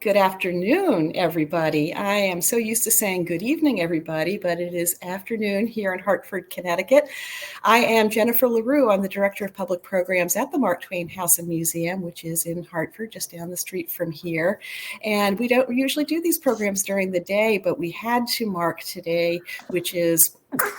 Good afternoon, everybody. I am so used to saying good evening, everybody, but it is afternoon here in Hartford, Connecticut. I am Jennifer LaRue. I'm the Director of Public Programs at the Mark Twain House and Museum, which is in Hartford, just down the street from here. And we don't usually do these programs during the day, but we had to mark today, which is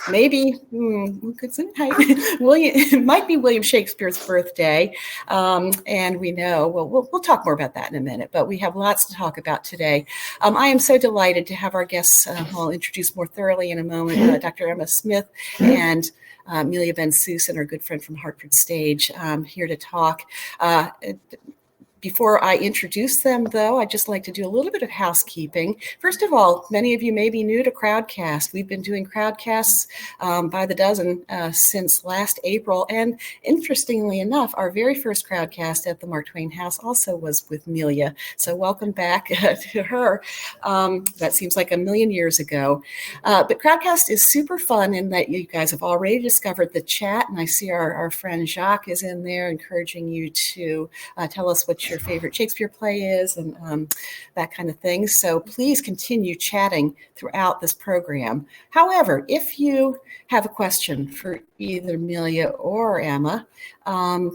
maybe it might be William Shakespeare's birthday, and we know we'll talk more about that in a minute. But we have lots to talk about today. I am so delighted to have our guests. I'll introduce more thoroughly in a moment. Dr. Emma Smith and Melia Bensussen, our good friend from Hartford Stage, here to talk. Before I introduce them, though, I'd just like to do a little bit of housekeeping. First of all, many of you may be new to Crowdcast. We've been doing Crowdcasts by the dozen since last April. And interestingly enough, our very first Crowdcast at the Mark Twain House also was with Melia. So welcome back to her. That seems like a million years ago. But Crowdcast is super fun in that you guys have already discovered the chat. And I see our friend Jacques is in there encouraging you to tell us what your favorite Shakespeare play is and that kind of thing. So please continue chatting throughout this program. However, if you have a question for either Melia or Emma, and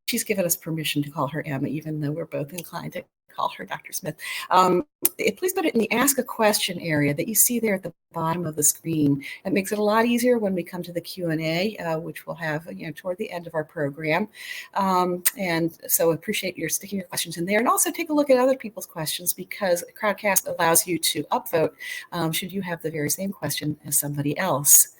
she's given us permission to call her Emma, even though we're both inclined to call her Dr. Smith, please put it in the Ask a Question area that you see there at the bottom of the screen. It makes it a lot easier when we come to the Q&A, which we'll have toward the end of our program. And so appreciate your sticking your questions in there. And also take a look at other people's questions, because Crowdcast allows you to upvote should you have the very same question as somebody else.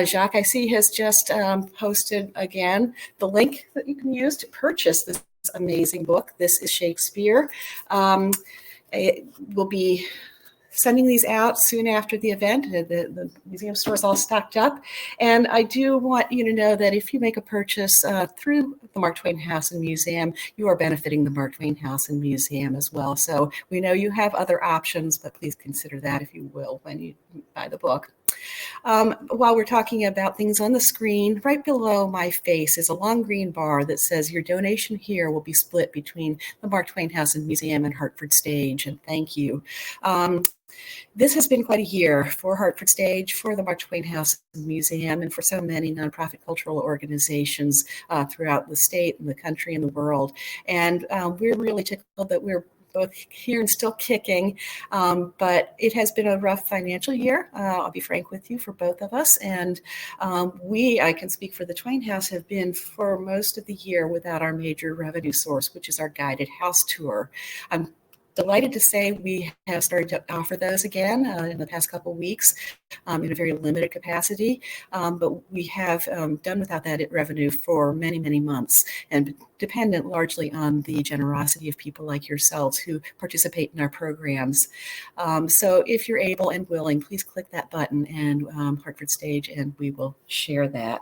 Jacques, I see, has just posted again the link that you can use to purchase this amazing book, This Is Shakespeare. We'll be sending these out soon after the event. The museum store is all stocked up. And I do want you to know that if you make a purchase through the Mark Twain House and Museum, you are benefiting the Mark Twain House and Museum as well. So we know you have other options, but please consider that, if you will, when you buy the book. While we're talking about things on the screen, right below my face is a long green bar that says your donation here will be split between the Mark Twain House and Museum and Hartford Stage, and thank you. This has been quite a year for Hartford Stage, for the Mark Twain House and Museum, and for so many nonprofit cultural organizations throughout the state and the country and the world. And we're really tickled that we're both here and still kicking, but it has been a rough financial year. I'll be frank with you, for both of us. And I can speak for the Twain House, have been for most of the year without our major revenue source, which is our guided house tour. I'm delighted to say we have started to offer those again in the past couple of weeks in a very limited capacity, but we have done without that revenue for many, many months, and dependent largely on the generosity of people like yourselves who participate in our programs. So if you're able and willing, please click that button and Hartford Stage, and we will share that.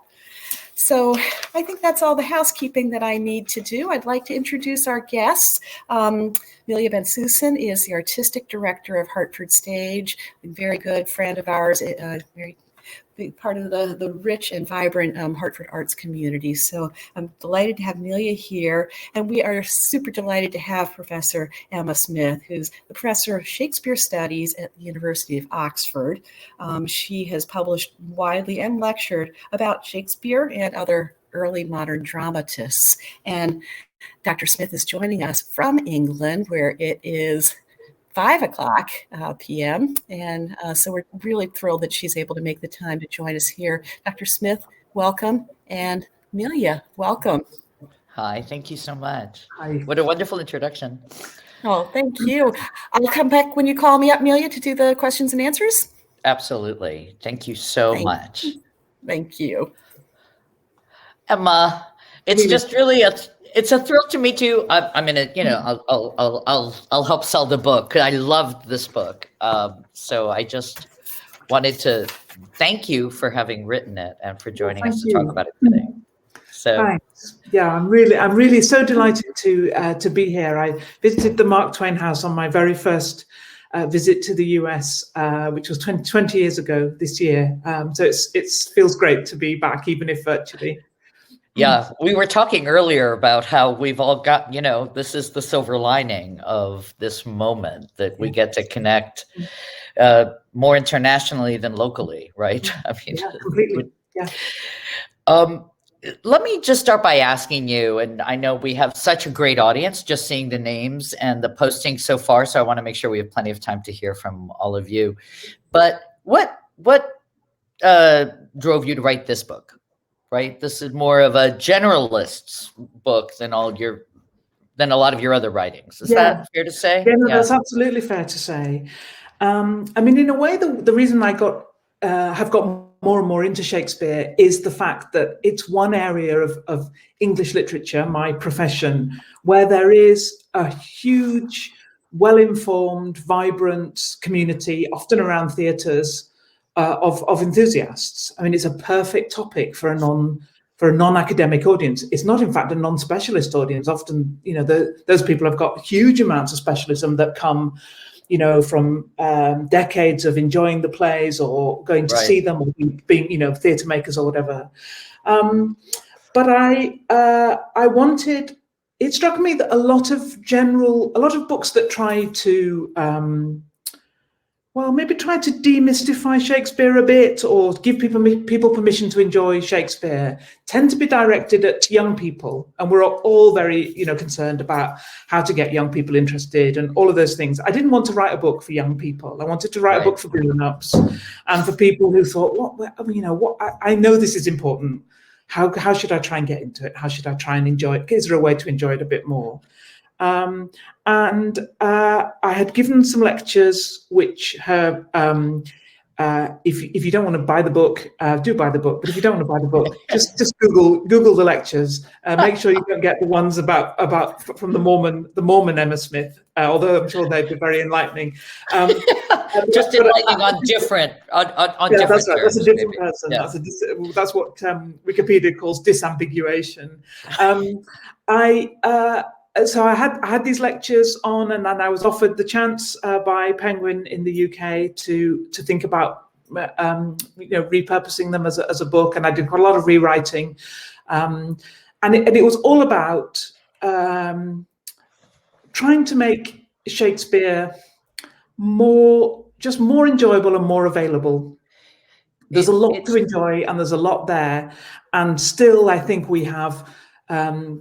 So I think that's all the housekeeping that I need to do. I'd like to introduce our guests. Melia Bensussen is the artistic director of Hartford Stage, a very good friend of ours, very big part of the rich and vibrant Hartford arts community. So I'm delighted to have Melia here. And we are super delighted to have Professor Emma Smith, who's the professor of Shakespeare Studies at the University of Oxford. She has published widely and lectured about Shakespeare and other early modern dramatists. And Dr. Smith is joining us from England, where it is 5:00 p.m. And so we're really thrilled that she's able to make the time to join us here. Dr. Smith, welcome. And Melia, welcome. Hi, thank you so much. Hi. What a wonderful introduction. Oh, thank you. I'll come back when you call me up, Melia, to do the questions and answers. Absolutely. Thank you so much. Thank you. Emma, it's just really it's a thrill to meet you. I'm gonna, I'll help sell the book. I loved this book, so I just wanted to thank you for having written it and for joining us to talk about it today. So, thanks. Yeah, I'm really so delighted to be here. I visited the Mark Twain House on my very first visit to the US, which was 20 years ago this year. So it feels great to be back, even if virtually. Yeah, we were talking earlier about how we've all got, this is the silver lining of this moment, that we get to connect more internationally than locally, right? I mean, Yeah, completely. Yeah. Let me just start by asking you, and I know we have such a great audience just seeing the names and the postings so far, so I want to make sure we have plenty of time to hear from all of you. But what drove you to write this book? Right, this is more of a generalist's book than a lot of your other writings. Is that fair to say? Yeah, no, that's absolutely fair to say. I mean, in a way, the reason I have got more and more into Shakespeare is the fact that it's one area of English literature, my profession, where there is a huge, well-informed, vibrant community, often around theatres, of enthusiasts. I mean, it's a perfect topic for a non-academic audience. It's not, in fact, a non-specialist audience. Often, those people have got huge amounts of specialism that come, from decades of enjoying the plays or going to see them or being, theatre makers or whatever. But it struck me that a lot of books that try to maybe try to demystify Shakespeare a bit or give people permission to enjoy Shakespeare tend to be directed at young people. And we're all very, concerned about how to get young people interested and all of those things. I didn't want to write a book for young people. I wanted to write a book for grown-ups and for people who thought, I know this is important. How should I try and get into it? How should I try and enjoy it? Is there a way to enjoy it a bit more? I had given some lectures which have, if you don't want to buy the book, do buy the book. But if you don't want to buy the book, just Google the lectures. Make sure you don't get the ones about from the Mormon Emma Smith, although I'm sure they'd be very enlightening. Just enlightening on different different. That's right. That's a different maybe. person. Yeah. That's what Wikipedia calls disambiguation. So I had these lectures on, and then I was offered the chance by Penguin in the UK to think about repurposing them as a book, and I did quite a lot of rewriting, and it was all about trying to make Shakespeare more enjoyable and more available. There's a lot to enjoy, and there's a lot there, and still I think we have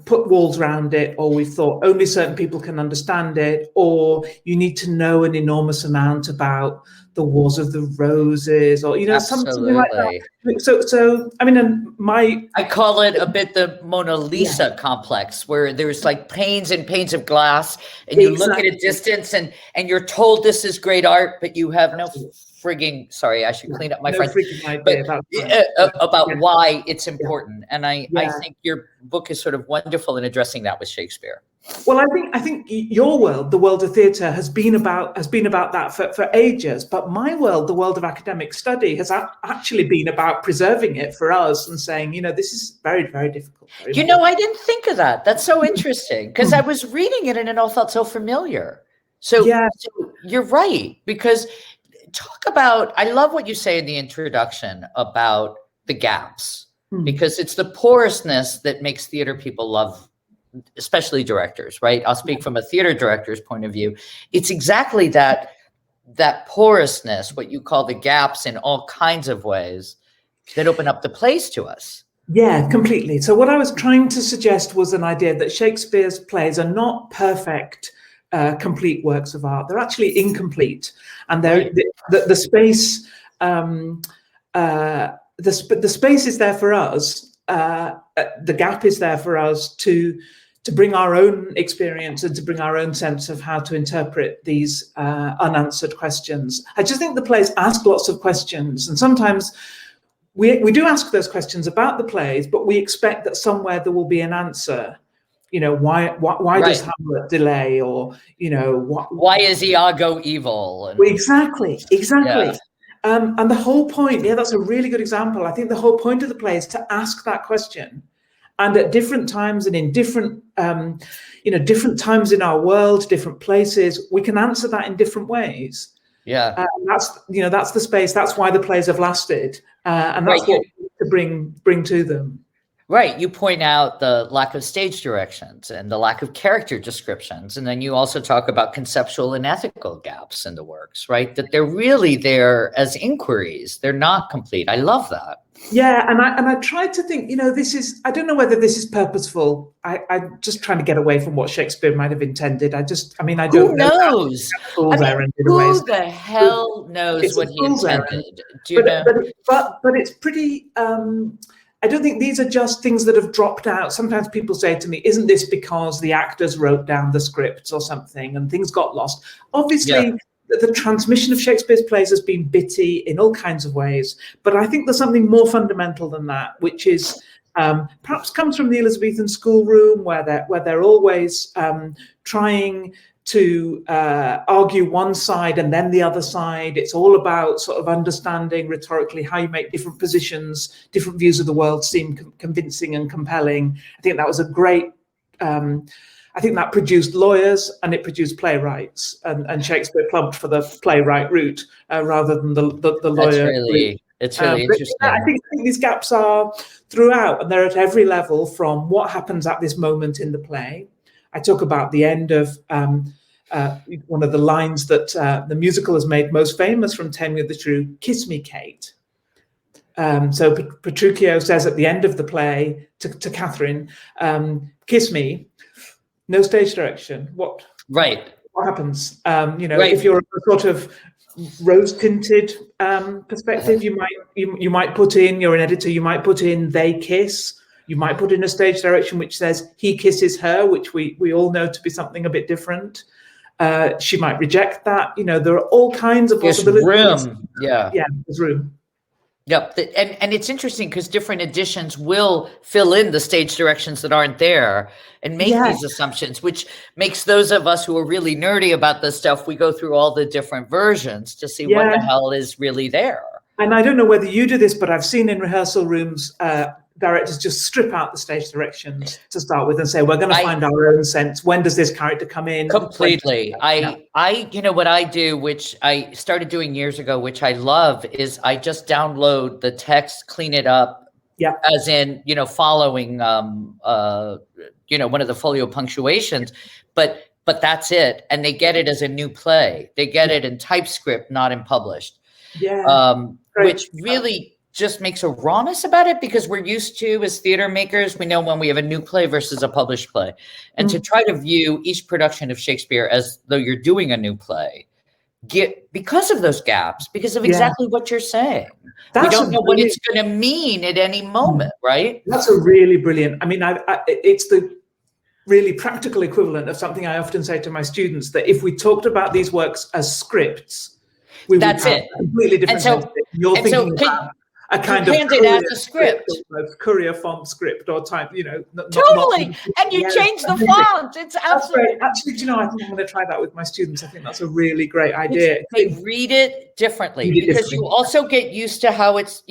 put walls around it, or we've thought only certain people can understand it, or you need to know an enormous amount about the Wars of the Roses, or something like that. So I mean, I call it a bit the Mona Lisa complex, where there's like panes and panes of glass, and you look at a distance, and you're told this is great art, but you have no frigging, sorry, I should clean up my French, about why it's important. And I think your book is sort of wonderful in addressing that with Shakespeare. Well, I think your world, the world of theatre, has been about that for ages. But my world, the world of academic study, has actually been about preserving it for us and saying, this is very, very difficult. I didn't think of that. That's so interesting, because I was reading it and it all felt so familiar. So you're right, because talk about, I love what you say in the introduction about the gaps, because it's the porousness that makes theater people love, especially directors, right? I'll speak from a theater director's point of view. It's exactly that porousness, what you call the gaps in all kinds of ways, that open up the plays to us. Yeah, completely. So what I was trying to suggest was an idea that Shakespeare's plays are not perfect, complete works of art. They're actually incomplete, and the space, the space is there for us. The gap is there for us to bring our own experience and to bring our own sense of how to interpret these unanswered questions. I just think the plays ask lots of questions, and sometimes we do ask those questions about the plays, but we expect that somewhere there will be an answer. Why does Hamlet delay, or why is Iago evil? Exactly. Yeah. And the whole point, that's a really good example. I think the whole point of the play is to ask that question, and at different times and in different different times in our world, different places, we can answer that in different ways. Yeah, that's the space. That's why the plays have lasted, and that's what we need to bring to them. Right. You point out the lack of stage directions and the lack of character descriptions. And then you also talk about conceptual and ethical gaps in the works, right? That they're really there as inquiries. They're not complete. I love that. Yeah, and I tried to think, I don't know whether this is purposeful. I'm just trying to get away from what Shakespeare might have intended. I don't Who know. knows? Who the hell knows what he intended? Do you know? But it's pretty. I don't think these are just things that have dropped out. Sometimes people say to me, "Isn't this because the actors wrote down the scripts or something and things got lost?" Obviously. Yeah. The transmission of Shakespeare's plays has been bitty in all kinds of ways, but I think there's something more fundamental than that, which is perhaps comes from the Elizabethan schoolroom, where they're always trying to argue one side and then the other side. It's all about sort of understanding rhetorically how you make different positions, different views of the world seem convincing and compelling. I think that was a great. I think that produced lawyers and it produced playwrights, and Shakespeare plumped for the playwright route rather than the lawyer route. It's really interesting. Yeah, I think these gaps are throughout, and they're at every level, from what happens at this moment in the play. I talk about the end of one of the lines that the musical has made most famous from Tell Me the Truth, "Kiss me, Kate." So Petruchio says at the end of the play to Catherine, "Kiss me." No stage direction. What happens? If you're a sort of rose-tinted perspective, you might put in, you're an editor, you might put in "they kiss." You might put in a stage direction which says "he kisses her," which we all know to be something a bit different. She might reject that. There are all kinds of possibilities. There's room. Yeah, there's room. Yep. And it's interesting because different editions will fill in the stage directions that aren't there and make these assumptions, which makes those of us who are really nerdy about this stuff, we go through all the different versions to see what the hell is really there. And I don't know whether you do this, but I've seen in rehearsal rooms, directors just strip out the stage directions to start with and say, we're going to find our own sense. When does this character come in? Completely. What I do, which I started doing years ago, which I love, is I just download the text, clean it up, as in, following, one of the folio punctuations, but that's it. And they get it as a new play. They get it in typescript, not in published. Which really just makes a rawness about it, because we're used to, as theater makers, we know when we have a new play versus a published play. And to try to view each production of Shakespeare as though you're doing a new play, because of those gaps, because of exactly what you're saying. We don't know what it's going to mean at any moment, right? That's a really brilliant, it's the really practical equivalent of something I often say to my students, that if we talked about these works as scripts, we would have a completely different sense. You're thinking about a kind of courier font script or type, totally. And you change the font. It's absolutely. Actually, I think I'm going to try that with my students. I think that's a really great idea. They read it differently, because you also get used to how it's,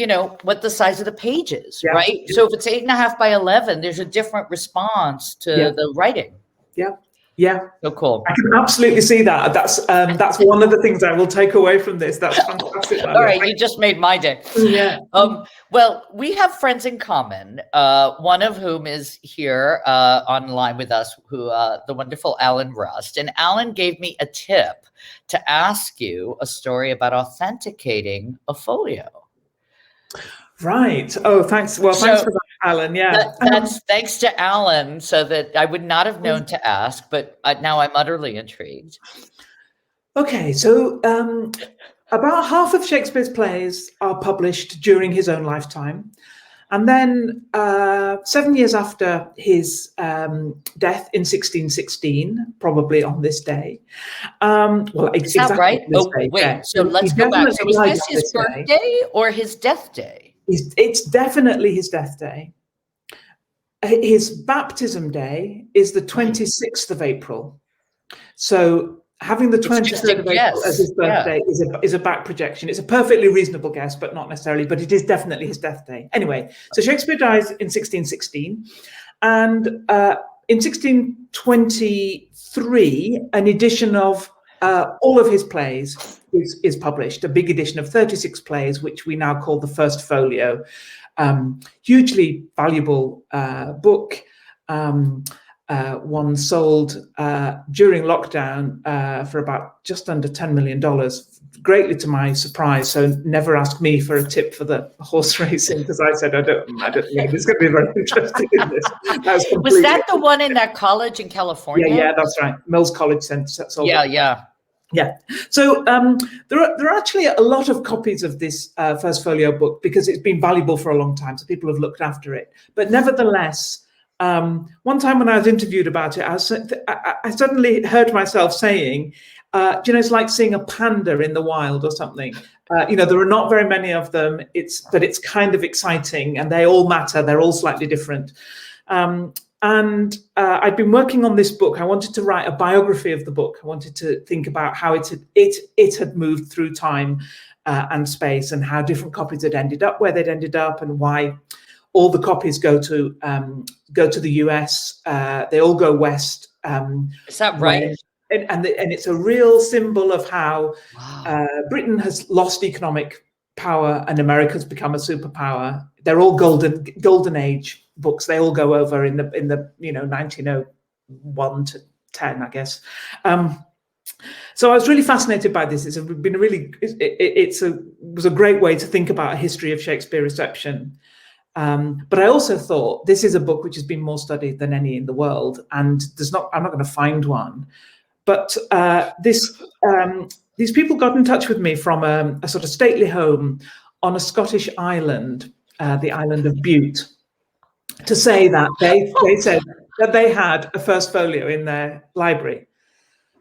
what the size of the page is, right? So if it's 8.5 by 11, there's a different response to the writing. Yeah. So cool. I can absolutely see that. That's one of the things I will take away from this. That's fantastic. All right, you just made my day. Yeah. Well, we have friends in common. One of whom is here online with us, who the wonderful Alan Rust. And Alan gave me a tip to ask you a story about authenticating a folio. Right. Oh, thanks. Well, thanks for that, Alan. Yeah. That's thanks to Alan, so that I would not have known to ask, but now I'm utterly intrigued. Okay. So about half of Shakespeare's plays are published during his own lifetime. And then 7 years after his death in 1616, probably on this day. Exactly right. So let's go back. So was this his birthday or his death day? It's definitely his death day. His baptism day is the 26th of April. So having the 23rd of April as his birthday is a back projection. It's a perfectly reasonable guess, but not necessarily, but it is definitely his death day. Anyway, so Shakespeare dies in 1616. And in 1623, an edition of all of his plays is published, a big edition of 36 plays, which we now call the First Folio. Hugely valuable book. One sold during lockdown for about just under $10 million, greatly to my surprise. So never ask me for a tip for the horse racing, because I said I don't think it's going to be very interested in this. Was that the one in that college in California? Yeah, that's right. Mills College Center. Yeah. So there are actually a lot of copies of this first folio book, because it's been valuable for a long time. So people have looked after it. But nevertheless, one time when I was interviewed about it, I suddenly heard myself saying, it's like seeing a panda in the wild or something. There are not very many of them. But it's kind of exciting, and they all matter. They're all slightly different. And I'd been working on this book. I wanted to write a biography of the book. I wanted to think about how it had moved through time and space, and how different copies had ended up where they'd ended up, and why all the copies go to the US. They all go west. Is that right? And it's a real symbol of how Britain has lost economic power and America's become a superpower. They're all golden age books. They all go over in the 1901 to 10, I guess. So I was really fascinated by this. It was a great way to think about a history of Shakespeare reception. But I also thought this is a book which has been more studied than any in the world, and I'm not going to find one. But these people got in touch with me from a sort of stately home on a Scottish island, the island of Bute, to say that they said that they had a first folio in their library.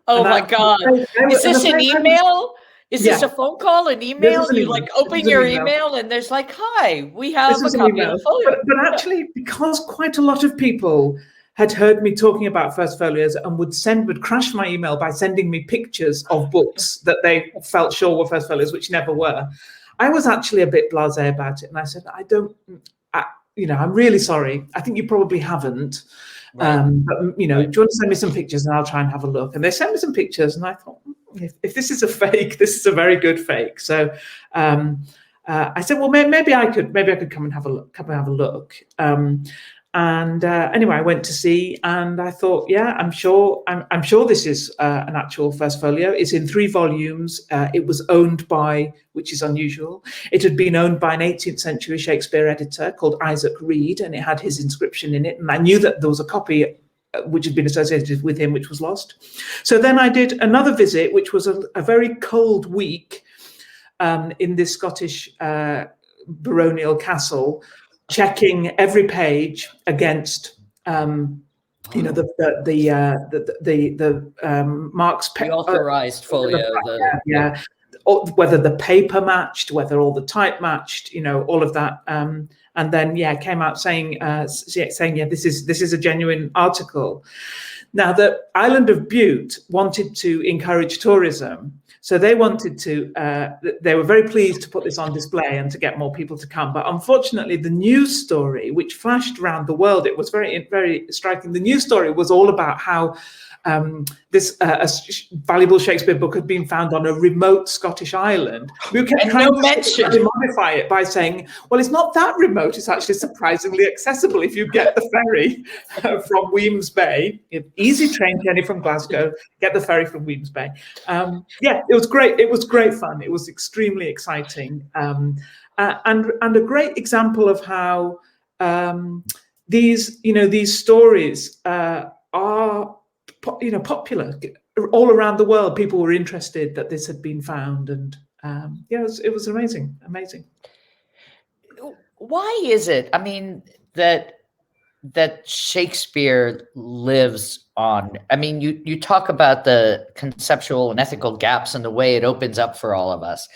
Oh my God! Is this an email? Is this a phone call, an email? You open your email and there's like, "Hi, we have a copy of the folio." But actually, because quite a lot of people had heard me talking about first folios and would crash my email by sending me pictures of books that they felt sure were first folios, which never were, I was actually a bit blasé about it, and I said, I'm really sorry. I think you probably haven't. Right. But do you want to send me some pictures and I'll try and have a look? And they sent me some pictures, and I thought, if this is a fake, this is a very good fake. So I said, well, maybe I could come and have a look. Anyway, I went to see, and I thought, I'm sure this is an actual first folio. It's in 3 volumes. It was owned by, which is unusual, it had been owned by an 18th century Shakespeare editor called Isaac Reed, and it had his inscription in it. And I knew that there was a copy which had been associated with him, which was lost. So then I did another visit, which was a very cold week in this Scottish baronial castle, checking every page against the Mark's authorized folio, whether the paper matched, whether all the type matched, all of that, and then came out saying this is a genuine article. Now, the island of Bute wanted to encourage tourism. So they wanted to, they were very pleased to put this on display and to get more people to come. But unfortunately, the news story, which flashed around the world, it was very, very striking. The news story was all about how this valuable Shakespeare book had been found on a remote Scottish island. We kept trying to modify it by saying, well, it's not that remote. It's actually surprisingly accessible if you get the ferry from Weems Bay. Easy train journey from Glasgow, get the ferry from Weems Bay. It was great. It was great fun. It was extremely exciting. And a great example of how these stories are popular all around the world. People were interested that this had been found, and it was amazing. Why is it, that Shakespeare lives on? You talk about the conceptual and ethical gaps and the way it opens up for all of us.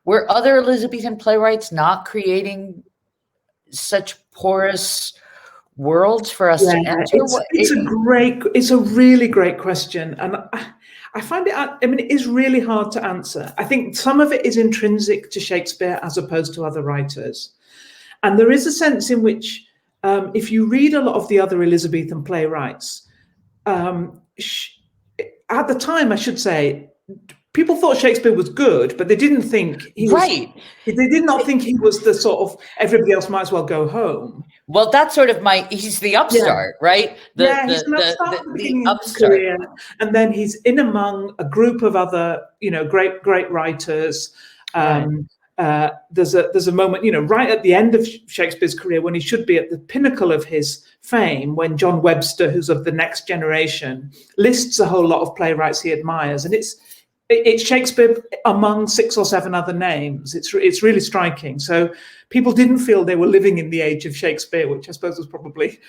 Were other Elizabethan playwrights not creating such porous worlds for us to enter? It's a really great question, and I find it. It is really hard to answer. I think some of it is intrinsic to Shakespeare as opposed to other writers, and there is a sense in which, if you read a lot of the other Elizabethan playwrights, at the time, I should say, people thought Shakespeare was good, but they didn't think he was. Right. They did not think he was the sort of everybody else might as well go home. Well, that's sort of he's the upstart, right? He's an upstart at the beginning of his career, and then he's in among a group of other, great writers. There's a moment, right at the end of Shakespeare's career when he should be at the pinnacle of his fame, when John Webster, who's of the next generation, lists a whole lot of playwrights he admires, and it's Shakespeare among 6 or 7 other names. It's really striking. So people didn't feel they were living in the age of Shakespeare, which I suppose was probably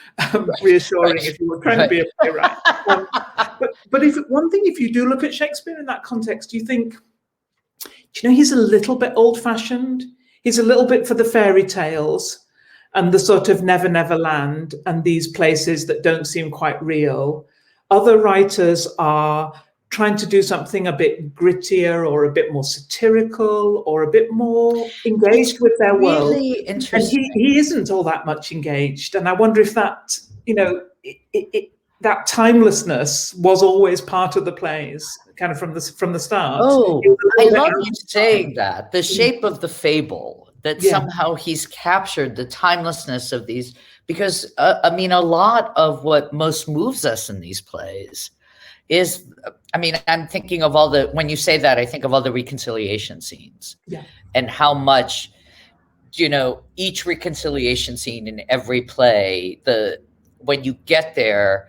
reassuring if you were trying to be a playwright. But if you do look at Shakespeare in that context, you think, he's a little bit old-fashioned. He's a little bit for the fairy tales and the sort of never, never land and these places that don't seem quite real. Other writers are trying to do something a bit grittier or a bit more satirical or a bit more engaged with their world. Really interesting. And he isn't all that much engaged. And I wonder if that, that timelessness was always part of the plays, kind of from the start. Oh, I love you saying that. The shape of the fable, that somehow he's captured the timelessness of these, because a lot of what most moves us in these plays is, I'm thinking of when you say that, I think of all the reconciliation scenes and how much, each reconciliation scene in every play, when you get there,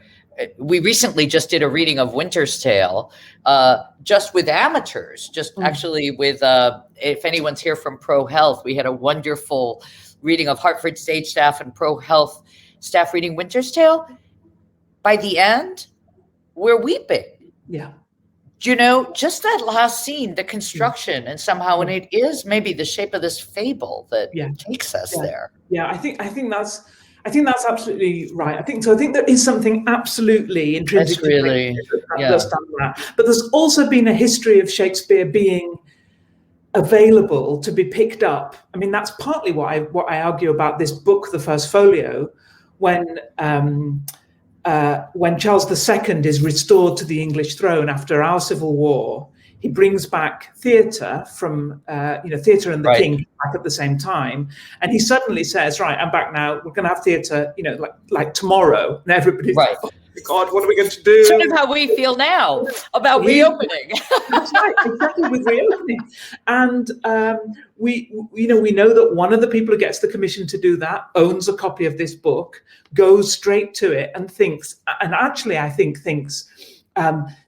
we recently just did a reading of Winter's Tale, just with amateurs, actually with, if anyone's here from Pro Health, we had a wonderful reading of Hartford stage staff and Pro Health staff reading Winter's Tale. By the end, we're weeping. Yeah. Just that last scene, the construction, and somehow, and it is maybe the shape of this fable that takes us there. Yeah, I think that's absolutely right. I think there is something absolutely intrinsic that's done that. But there's also been a history of Shakespeare being available to be picked up. That's partly what I argue about this book, The First Folio, when Charles II is restored to the English throne after our Civil War. He brings back theatre from, theatre and the king back at the same time. And he suddenly says, right, I'm back now. We're going to have theatre, like tomorrow. And everybody's like, oh my God, what are we going to do? Sort of how we feel now about reopening. That's right, exactly, with reopening. And we know that one of the people who gets the commission to do that owns a copy of this book, goes straight to it and thinks,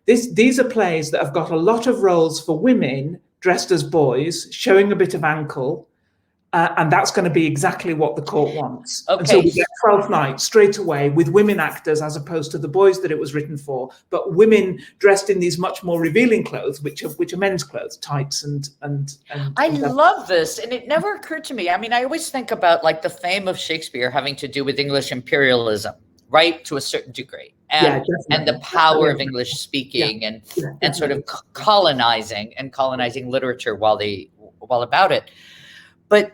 these are plays that have got a lot of roles for women dressed as boys, showing a bit of ankle, and that's going to be exactly what the court wants. Okay. And so we get 12 nights straight away with women actors as opposed to the boys that it was written for, but women dressed in these much more revealing clothes, which are men's clothes, tights and I love this, and it never occurred to me. I always think about like the fame of Shakespeare having to do with English imperialism, right, to a certain degree. And the power of English speaking and sort of colonizing literature while about it. But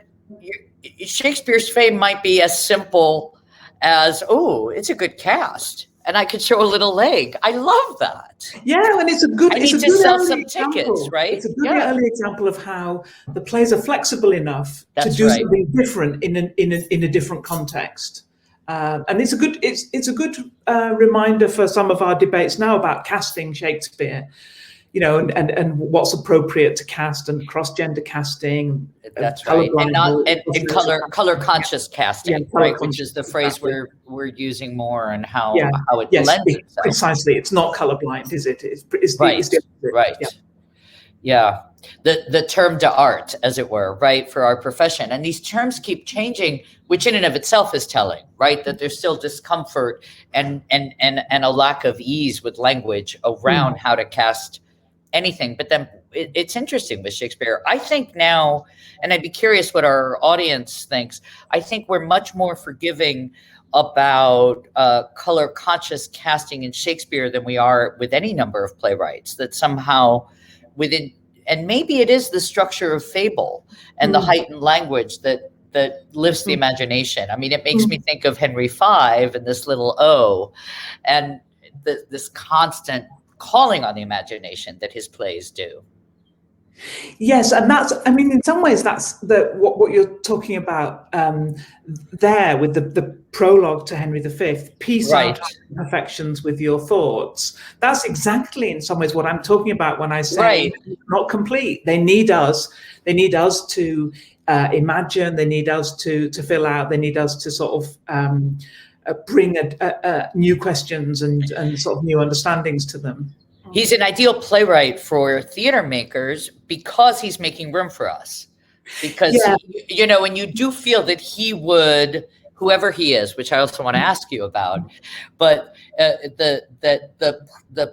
Shakespeare's fame might be as simple as, oh, it's a good cast, and I could show a little leg. I love that. Yeah, and it's a good. I need to sell some tickets, right? It's a good early example of how the plays are flexible enough to do something different in a different context. And it's a good reminder for some of our debates now about casting Shakespeare, and what's appropriate to cast and cross-gender casting. That's right, and color conscious casting, right? Which is the phrase we're using more, and how it lends itself. Precisely, it's not colorblind, is it? It's right. Yeah. The term d'art, as it were, right, for our profession. And these terms keep changing, which in and of itself is telling, right, that there's still discomfort and a lack of ease with language around how to cast anything. But then it's interesting with Shakespeare. I think now, and I'd be curious what our audience thinks, I think we're much more forgiving about color conscious casting in Shakespeare than we are with any number of playwrights, that somehow within, and maybe it is the structure of fable and the heightened language that lifts the imagination. It makes me think of Henry V and this little O, and this constant calling on the imagination that his plays do. Yes, and that's, I mean, in some ways, that's what you're talking about there with the prologue to Henry V, piece out imperfections with your thoughts. That's exactly, in some ways, what I'm talking about when I say not complete. They need us. They need us to imagine. They need us to fill out. They need us to sort of bring new questions and sort of new understandings to them. He's an ideal playwright for theater makers because he's making room for us. Because, you know, and you do feel that he would, whoever he is, which I also want to ask you about, but the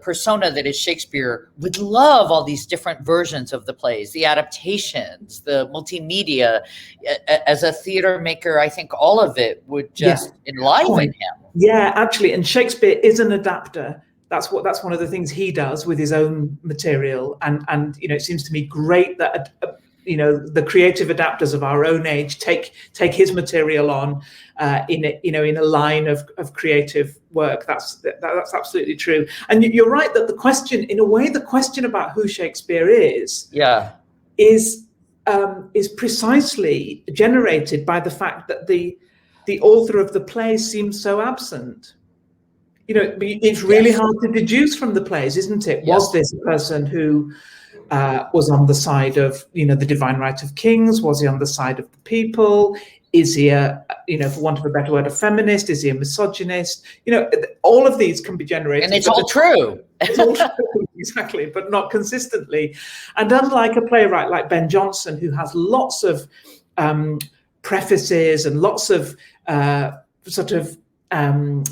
persona that is Shakespeare would love all these different versions of the plays, the adaptations, the multimedia. As a theater maker, I think all of it would just enliven him. Yeah, actually, and Shakespeare is an adapter. That's one of the things he does with his own material, and you know, it seems to me great that you know, the creative adapters of our own age take his material on in a line of creative work. That's absolutely true. And you're right that the question, in a way, the question about who Shakespeare is precisely generated by the fact that the author of the play seems so absent. You know, it's really hard to deduce from the plays, isn't it? Was this a person who was on the side of, you know, the divine right of kings? Was he on the side of the people? Is he a, you know, for want of a better word, a feminist? Is he a misogynist? You know, all of these can be generated. And it's all true. It's all true, exactly, but not consistently. And unlike a playwright like Bensussen, who has lots of prefaces and lots of sort of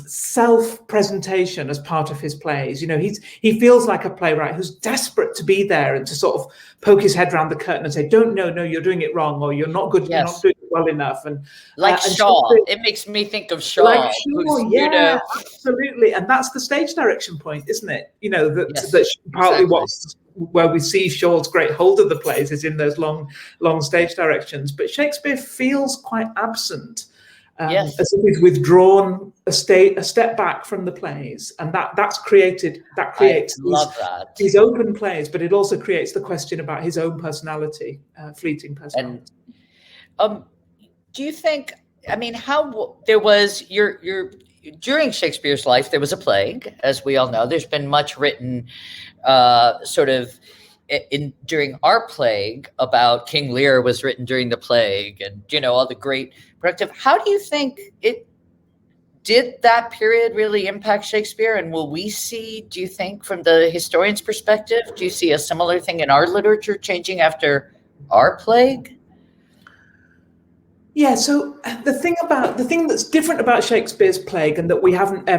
self-presentation as part of his plays. You know, he feels like a playwright who's desperate to be there and to sort of poke his head around the curtain and say, no, you're doing it wrong, or you're not good, you're not doing it well enough. And like Shaw, it makes me think of Shaw. Like Shaw, you know, absolutely. And that's the stage direction point, isn't it? You know, that's partly where we see Shaw's great hold of the plays is in those long stage directions. But Shakespeare feels quite absent. As if he's withdrawn a step back from the plays, and that creates these open plays, but it also creates the question about his own personality, fleeting personality. And do you think? I mean, how there was during Shakespeare's life, there was a plague, as we all know. There's been much written, sort of. During our plague, about King Lear was written during the plague, and you know, all the great productive. How do you think did that period really impact Shakespeare? And will we see, do you think, from the historian's perspective, do you see a similar thing in our literature changing after our plague? Yeah, so the thing that's different about Shakespeare's plague, and that we haven't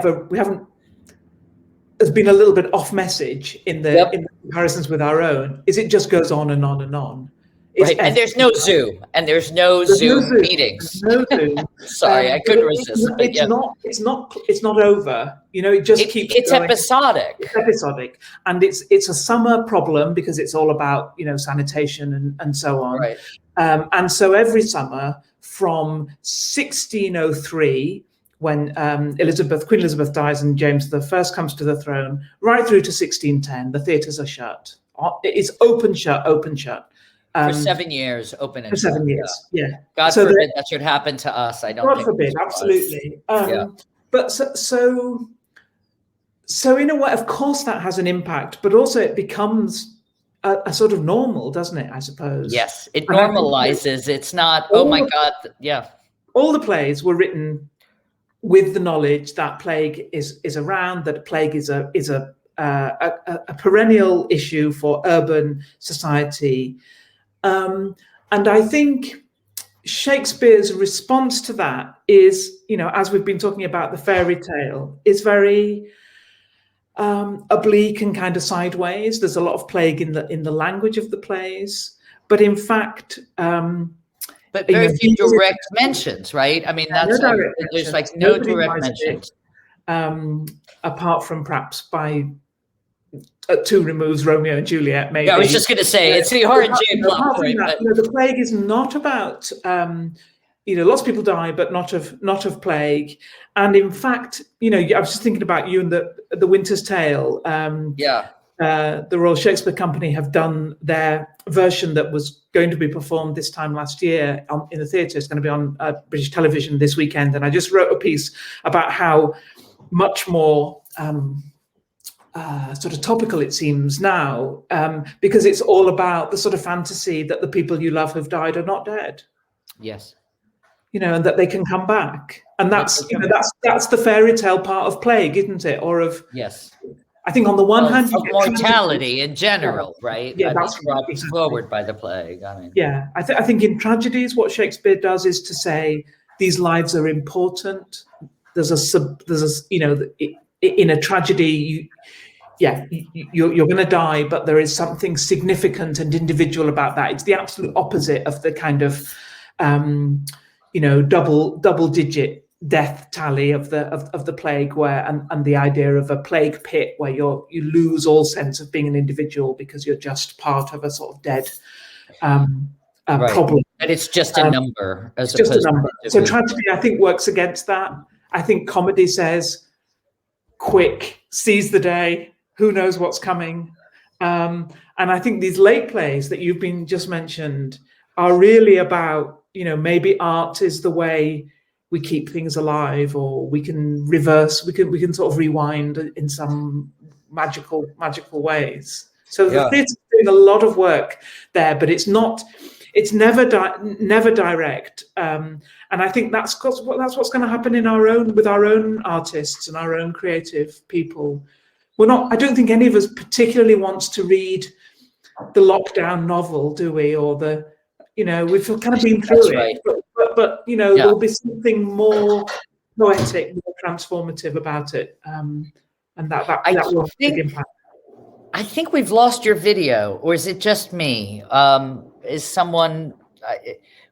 has been a little bit off message in the comparisons with our own, is it just goes on and on and on. Right, and there's no Zoom, and there's no Zoom meetings. No Zoom. Sorry, I couldn't resist. It's not over. You know, it just keeps. It's going. episodic. It's episodic, and it's a summer problem because it's all about, you know, sanitation and so on. Right. And so every summer from 1603. When Queen Elizabeth dies and James I comes to the throne, right through to 1610, the theatres are shut. It's open, shut. For 7 years, open and shut. 7 years, yeah. God forbid that should happen to us. I don't think. God forbid, absolutely. But so in a way, of course, that has an impact, but also it becomes a sort of normal, doesn't it, I suppose? Yes, it normalizes. It's not, oh my God, All the plays were written with the knowledge that plague is around, that plague is a perennial issue for urban society, and I think Shakespeare's response to that is, you know, as we've been talking about the fairy tale, is very oblique and kind of sideways. There's a lot of plague in the language of the plays, but in fact. But very few direct mentions, right? I mean, that's there's like no direct mentions. Apart from perhaps by two removes Romeo and Juliet, maybe. Yeah, I was just going to say, it's the R and J plot point. The plague is not about, you know, lots of people die, but not of plague. And in fact, you know, I was just thinking about you and the Winter's Tale. the Royal Shakespeare Company have done their version that was going to be performed this time last year in the theatre. It's going to be on British television this weekend. And I just wrote a piece about how much more sort of topical it seems now, because it's all about the sort of fantasy that the people you love have died are not dead. Yes. And that they can come back. And that's the fairy tale part of plague, isn't it? Or of, yes. I think on the one hand, of mortality in general, right? Yeah, that's brought exactly. forward by the plague. I mean, yeah, I think in tragedies, what Shakespeare does is to say these lives are important. There's in a tragedy, you're going to die, but there is something significant and individual about that. It's the absolute opposite of the kind of double digit death tally of the plague, where and the idea of a plague pit where you lose all sense of being an individual because you're just part of a sort of dead problem. But it's just a number, as just opposed a number. to So tragedy, I think, works against that. I think comedy says, quick, seize the day, who knows what's coming. And I think these late plays that you've been just mentioned are really about, maybe art is the way we keep things alive, or we can reverse, we can sort of rewind in some magical ways. So the theatre's doing a lot of work there, but it's never direct. And I think that's what's going to happen with our own artists and our own creative people. I don't think any of us particularly wants to read the lockdown novel, do we? Or we've kind of been through it. But there'll be something more poetic, more transformative about it, and that will have a big impact. I think we've lost your video, or is it just me? Is someone?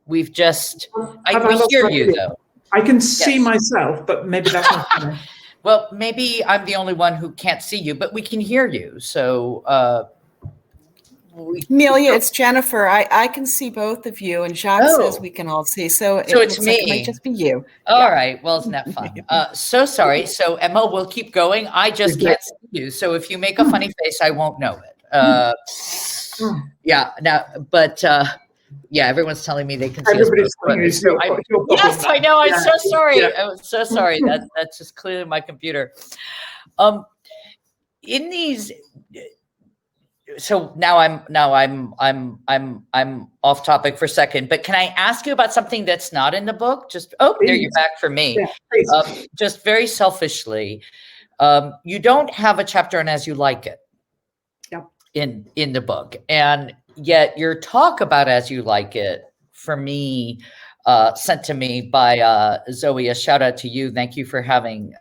We've just. I hear you though. I can see myself, but maybe that's not funny. Well, maybe I'm the only one who can't see you, but we can hear you. So. Melia, it's Jennifer. I can see both of you, and Jacques says we can all see. So it's me. Like it might just be you. All right. Well, isn't that fun? So sorry. So Emma, we'll keep going. I just can't see you. So if you make a funny face, I won't know it. Yeah. Now, but everyone's telling me they can see us. Yes, I know. I'm so sorry. I'm so sorry. That's just clearly my computer. In these. So now I'm off topic for a second, but can I ask you about something that's not in the book? There you're back for me. Yeah, just very selfishly, you don't have a chapter on As You Like It in the book, and yet your talk about As You Like It, for me, sent to me by Zoe. A shout out to you. Thank you for having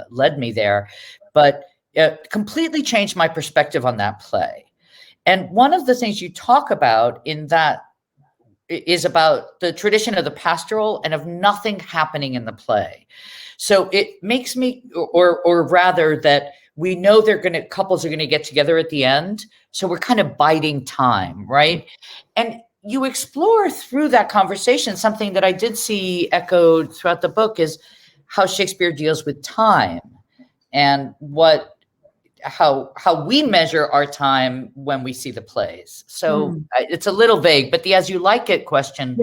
led me there, but it completely changed my perspective on that play. And one of the things you talk about in that is about the tradition of the pastoral and of nothing happening in the play. So it makes me, or rather that we know couples are going to get together at the end. So we're kind of biding time, right? And you explore through that conversation something that I did see echoed throughout the book is how Shakespeare deals with time and how we measure our time when we see the plays. So it's a little vague, but the As You Like It question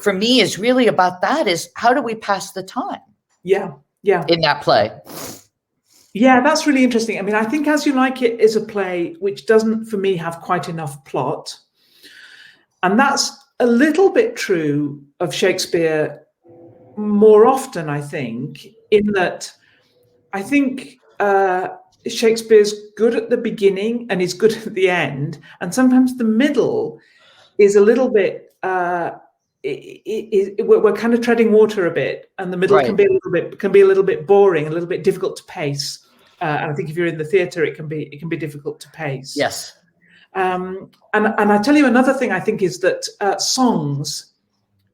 for me is really about that, is how do we pass the time? Yeah. In that play. Yeah, that's really interesting. I mean, I think As You Like It is a play which doesn't, for me, have quite enough plot. And that's a little bit true of Shakespeare more often, I think, in that I think Shakespeare's good at the beginning and he's good at the end, and sometimes the middle is a little bit we're kind of treading water a bit, and the middle can be a little bit boring, a little bit difficult to pace. And I think if you're in the theatre, it can be difficult to pace. Yes. And I tell you another thing I think is that songs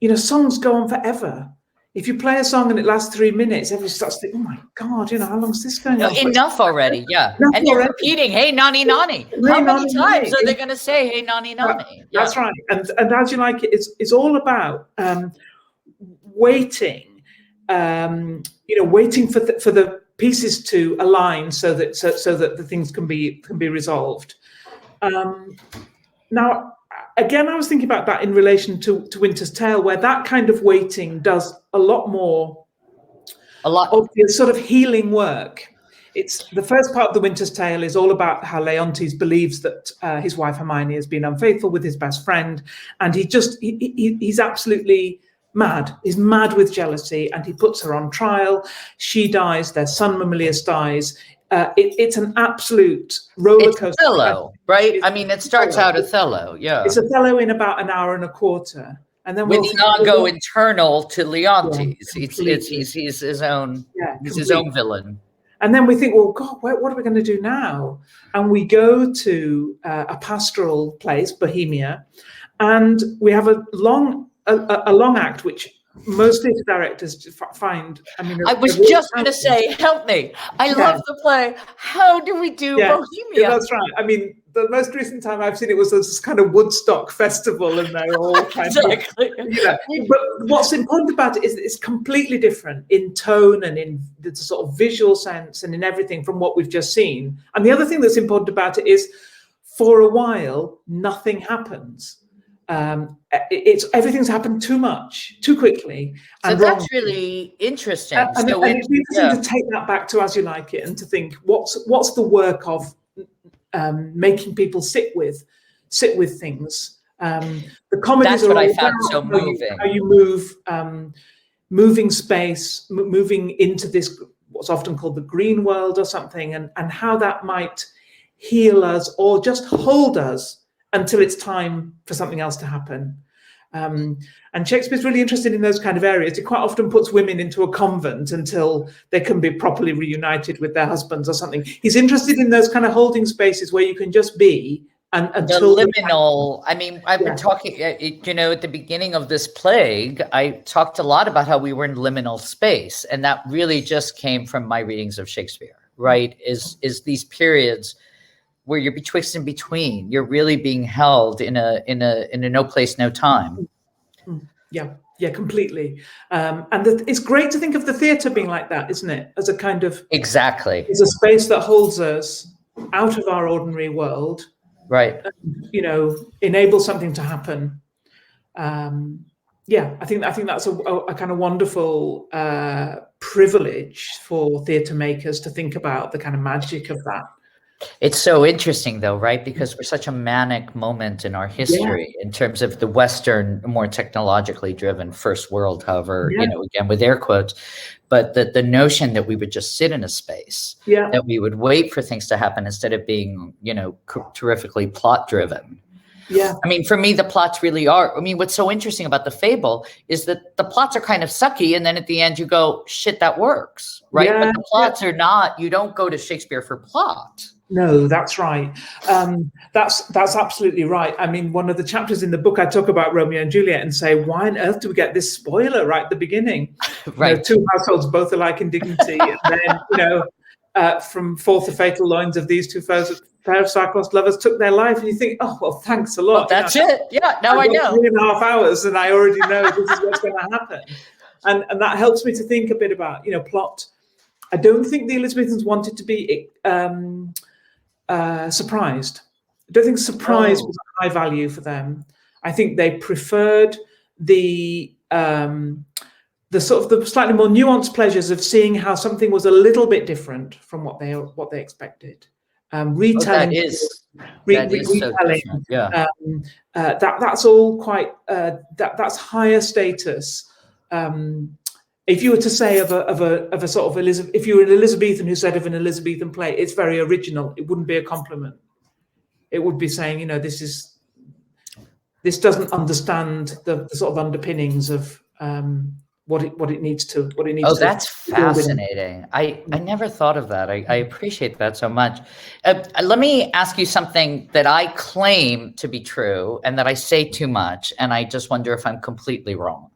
go on forever. If you play a song and it lasts 3 minutes, everyone starts thinking, "Oh my God, how long is this going on?" Enough already, yeah. And you're repeating, "Hey, nani, nani." How many times are they going to say, "Hey, nani, nani"? That's right. And As You Like It is all about waiting. Waiting for pieces to align so that the things can be resolved. Now, again, I was thinking about that in relation to Winter's Tale, where that kind of waiting does a lot of the sort of healing work. It's the first part of the Winter's Tale is all about how Leontes believes that his wife Hermione has been unfaithful with his best friend, and he's absolutely mad. He's mad with jealousy, and he puts her on trial. She dies. Their son Mamilius dies. It's an absolute roller coaster. It's Othello, right? I mean, it starts out Othello. Yeah, it's Othello in about an hour and a quarter. And then with Iago internal to Leontes, yeah, he's his own villain. And then we think, well, God, what are we going to do now? And we go to a pastoral place, Bohemia, and we have a long act, which most theatre directors find. I mean, I was just going to say, help me. I love the play. How do we do Bohemia? Yeah, that's right. I mean, the most recent time I've seen it was this kind of Woodstock festival, and they're all kind exactly. But what's important about it is that it's completely different in tone and in the sort of visual sense and in everything from what we've just seen. And the other thing that's important about it is, for a while, nothing happens. Everything's happened too much, too quickly. And so that's really interesting. And it's interesting to take that back to As You Like It and to think, what's the work of making people sit with things. The comedies That's what I found so moving. How you move, moving space, moving into this what's often called the green world or something, and how that might heal us or just hold us until it's time for something else to happen. And Shakespeare's really interested in those kind of areas. He quite often puts women into a convent until they can be properly reunited with their husbands or something. He's interested in those kind of holding spaces where you can just be until the liminal. I mean, I've been talking, at the beginning of this plague, I talked a lot about how we were in liminal space. And that really just came from my readings of Shakespeare, right? Is these periods where you're betwixt and between. You're really being held in a no place, no time. Yeah, completely. And it's great to think of the theatre being like that, isn't it? As a kind of it's a space that holds us out of our ordinary world, right? Enables something to happen. I think that's a kind of wonderful privilege for theatre makers to think about the kind of magic of that. It's so interesting, though, right? Because we're such a manic moment in our history in terms of the Western, more technologically driven first world, however, again, with air quotes, but the notion that we would just sit in a space, that we would wait for things to happen instead of being, terrifically plot driven. Yeah. I mean, for me, the plots really are. I mean, what's so interesting about the fable is that the plots are kind of sucky. And then at the end you go, shit, that works. Right. Yeah, but the plots are not, you don't go to Shakespeare for plot. No, that's right. That's absolutely right. I mean, one of the chapters in the book, I talk about Romeo and Juliet and say, why on earth do we get this spoiler right at the beginning? Right. Two households, both alike in dignity. And then, from forth the fatal loins of these two pair of star-crossed lovers took their life. And you think, oh, well, thanks a lot. Well, that's it. Yeah, now I know. 3.5 hours and I already know this is what's going to happen. And that helps me to think a bit about, plot. I don't think the Elizabethans wanted to be surprised. I don't think surprise was a high value for them. I think they preferred the sort of the slightly more nuanced pleasures of seeing how something was a little bit different from what they expected. Retelling, that is retelling. So yeah, that's all quite that's higher status. If you were to say of a sort of Elizabeth, if you were an Elizabethan who said of an Elizabethan play, it's very original, it wouldn't be a compliment. It would be saying, this doesn't understand the sort of underpinnings of what it needs to. Oh, that's fascinating. I never thought of that. I appreciate that so much. Let me ask you something that I claim to be true and that I say too much, and I just wonder if I'm completely wrong.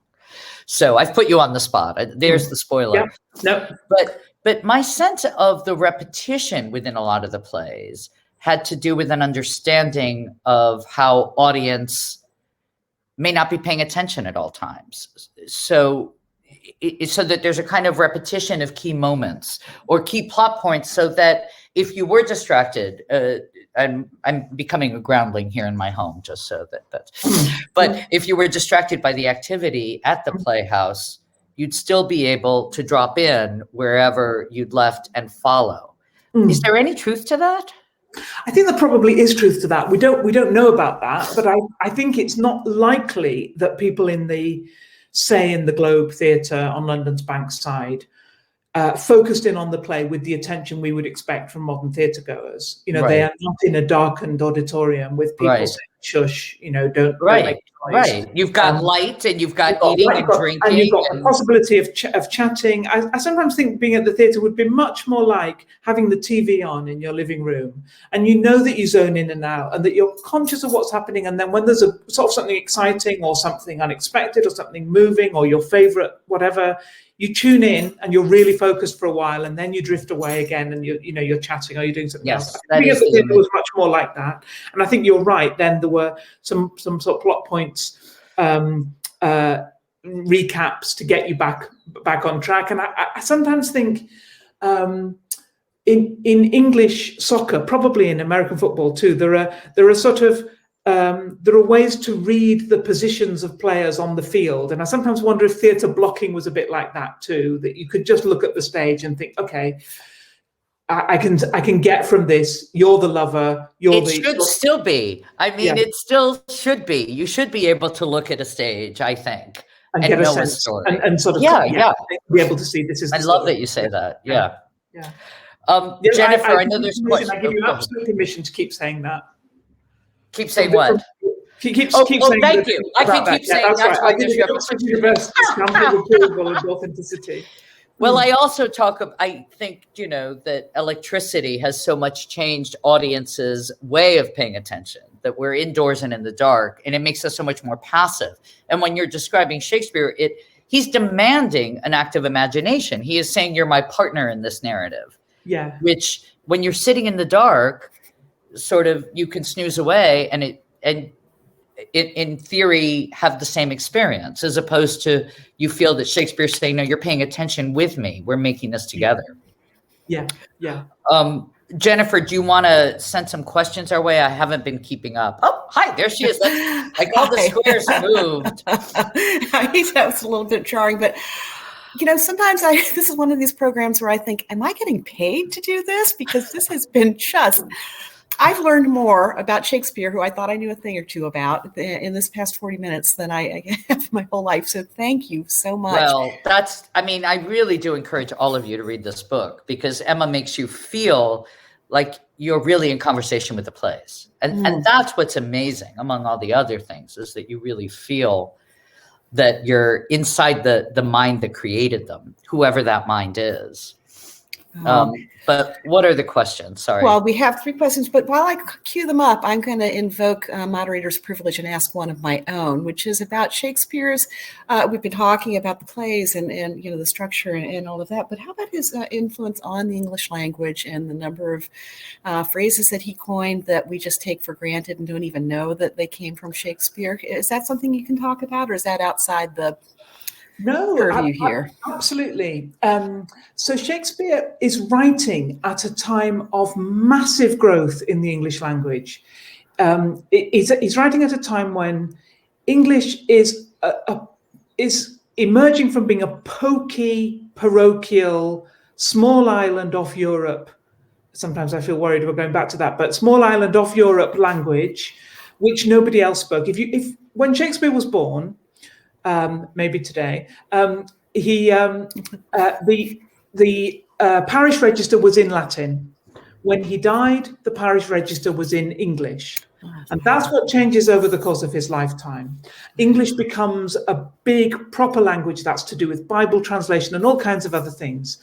So I've put you on the spot. There's the spoiler. No. But my sense of the repetition within a lot of the plays had to do with an understanding of how audience may not be paying attention at all times. So so that there's a kind of repetition of key moments or key plot points, so that if you were distracted, I'm becoming a groundling here in my home, just so that's. But if you were distracted by the activity at the playhouse, you'd still be able to drop in wherever you'd left and follow. Is there any truth to that? I think there probably is truth to that. We don't know about that, but I think it's not likely that people in the Globe Theatre on London's Bankside focused in on the play with the attention we would expect from modern theatre goers. You know, Right. They are not in a darkened auditorium with people Right. saying, "Shush," don't make noise. Right. You've got light, and you've got eating and drinking. And you've got the possibility of chatting. I sometimes think being at the theatre would be much more like having the TV on in your living room, and you know that you zone in and out, and that you're conscious of what's happening. And then when there's a sort of something exciting or something unexpected or something moving or your favourite whatever, you tune in and you're really focused for a while, and then you drift away again, and you're chatting or you're doing something else. I think the theatre was much more like that, and I think you're right. Then there were some sort of plot points, recaps to get you back on track. And I sometimes think in English soccer, probably in American football too, there are sort of there are ways to read the positions of players on the field. And I sometimes wonder if theatre blocking was a bit like that too, that you could just look at the stage and think, okay, I can get from this, you're the lover, it should still be. I mean, It still should be. You should be able to look at a stage, I think, and get know a sense, story. And sort of be able to see this is. I love that you say that. Yeah. Jennifer, I know there's questions. I give you absolute permission to keep saying that. Keep saying what? Keep saying thank you. I can keep saying that's right. I give you University stamp of approval and authenticity. Well, I also I think, that electricity has so much changed audiences' way of paying attention, that we're indoors and in the dark, and it makes us so much more passive. And when you're describing Shakespeare, he's demanding an active imagination. He is saying, you're my partner in this narrative. Yeah. Which, when you're sitting in the dark, sort of, you can snooze away and in theory have the same experience, as opposed to you feel that Shakespeare's saying, no, you're paying attention with me. We're making this together. Yeah. Jennifer, do you want to send some questions our way? I haven't been keeping up. Oh, hi, there she is. Like all the squares moved. That's a little bit jarring, but sometimes this is one of these programs where I think, am I getting paid to do this? Because this has been I've learned more about Shakespeare, who I thought I knew a thing or two about, in this past 40 minutes than I have my whole life. So thank you so much. Well, I really do encourage all of you to read this book, because Emma makes you feel like you're really in conversation with the plays. And that's what's amazing, among all the other things, is that you really feel that you're inside the mind that created them, whoever that mind is. But what are the questions? Sorry. Well, we have 3 questions, but while I queue them up, I'm going to invoke moderator's privilege and ask one of my own, which is about Shakespeare's. We've been talking about the plays and the structure and all of that, but how about his influence on the English language and the number of phrases that he coined that we just take for granted and don't even know that they came from Shakespeare? Is that something you can talk about, or is that outside the purview here? Absolutely. So Shakespeare is writing at a time of massive growth in the English language. He's writing at a time when English is emerging from being a pokey, parochial, small island off Europe. Sometimes I feel worried we're going back to that, but small island off Europe language, which nobody else spoke. When Shakespeare was born, maybe today, the parish register was in Latin. When he died, the parish register was in English. And that's what changes over the course of his lifetime. English becomes a big, proper language that's to do with Bible translation and all kinds of other things.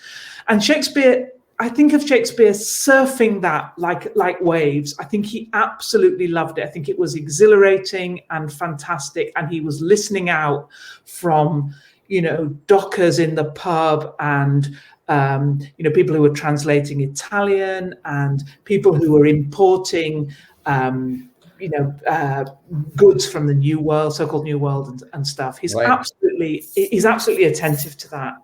And Shakespeare, I think of Shakespeare surfing that like waves. I think he absolutely loved it. I think it was exhilarating and fantastic. And he was listening out from, dockers in the pub and, people who were translating Italian and people who were importing, goods from the New World, so-called New World, and stuff. He's Right. absolutely attentive to that.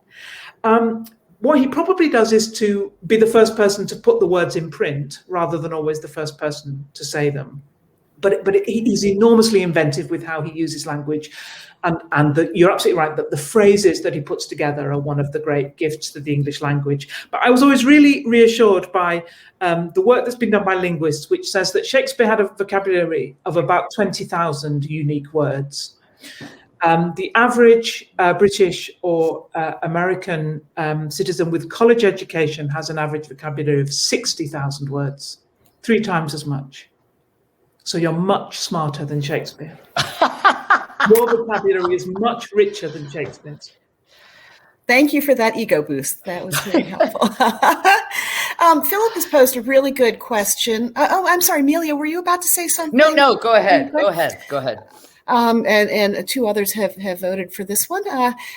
What he probably does is to be the first person to put the words in print rather than always the first person to say them. But he's enormously inventive with how he uses language, and you're absolutely right that the phrases that he puts together are one of the great gifts to the English language. But I was always really reassured by the work that's been done by linguists, which says that Shakespeare had a vocabulary of about 20,000 unique words. The average British or American citizen with college education has an average vocabulary of 60,000 words, 3 times as much. So you're much smarter than Shakespeare. Your vocabulary is much richer than Shakespeare's. Thank you for that ego boost. That was very helpful. Philip has posed a really good question. I'm sorry, Melia, were you about to say something? No, go ahead. Go ahead. And 2 others have voted for this one.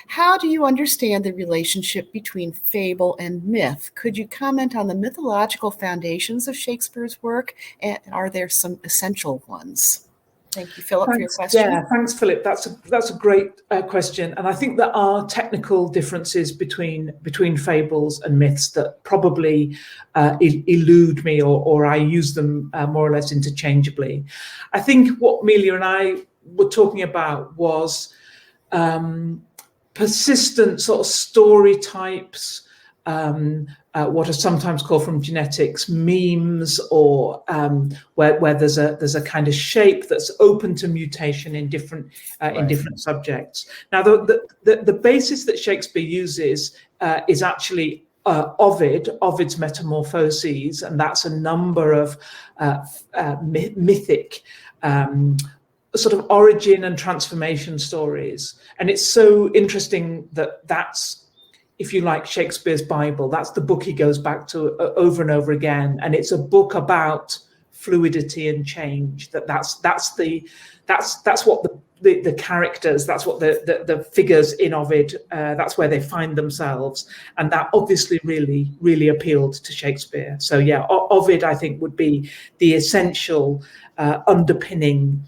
How do you understand the relationship between fable and myth? Could you comment on the mythological foundations of Shakespeare's work? And are there some essential ones? Thank you, Philip, for your question. Yeah, thanks, Philip. That's a great question, and I think there are technical differences between fables and myths that probably elude me, or I use them more or less interchangeably. I think what Melia and I were talking about was persistent sort of story types, what are sometimes called from genetics memes, or where there's a kind of shape that's open to mutation in different subjects. Now, the basis that Shakespeare uses is actually Ovid's Metamorphoses, and that's a number of mythic sort of origin and transformation stories. And it's so interesting that that's, if you like, Shakespeare's Bible. That's the book he goes back to over and over again. And it's a book about fluidity and change. That's what the characters, that's what the figures in Ovid, that's where they find themselves. And that obviously really appealed to Shakespeare. So yeah, Ovid, I think, would be the essential underpinning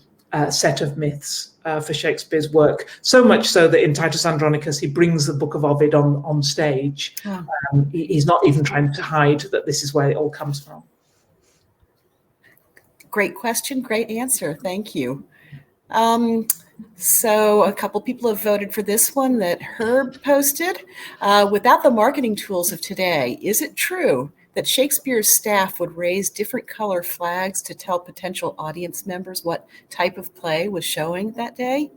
set of myths for Shakespeare's work. So much so that in Titus Andronicus, he brings the book of Ovid on stage. Oh. He's not even trying to hide that this is where it all comes from. Great question, great answer. Thank you. So a couple people have voted for this one that Herb posted. Without the marketing tools of today, is it true that Shakespeare's staff would raise different color flags to tell potential audience members what type of play was showing that day?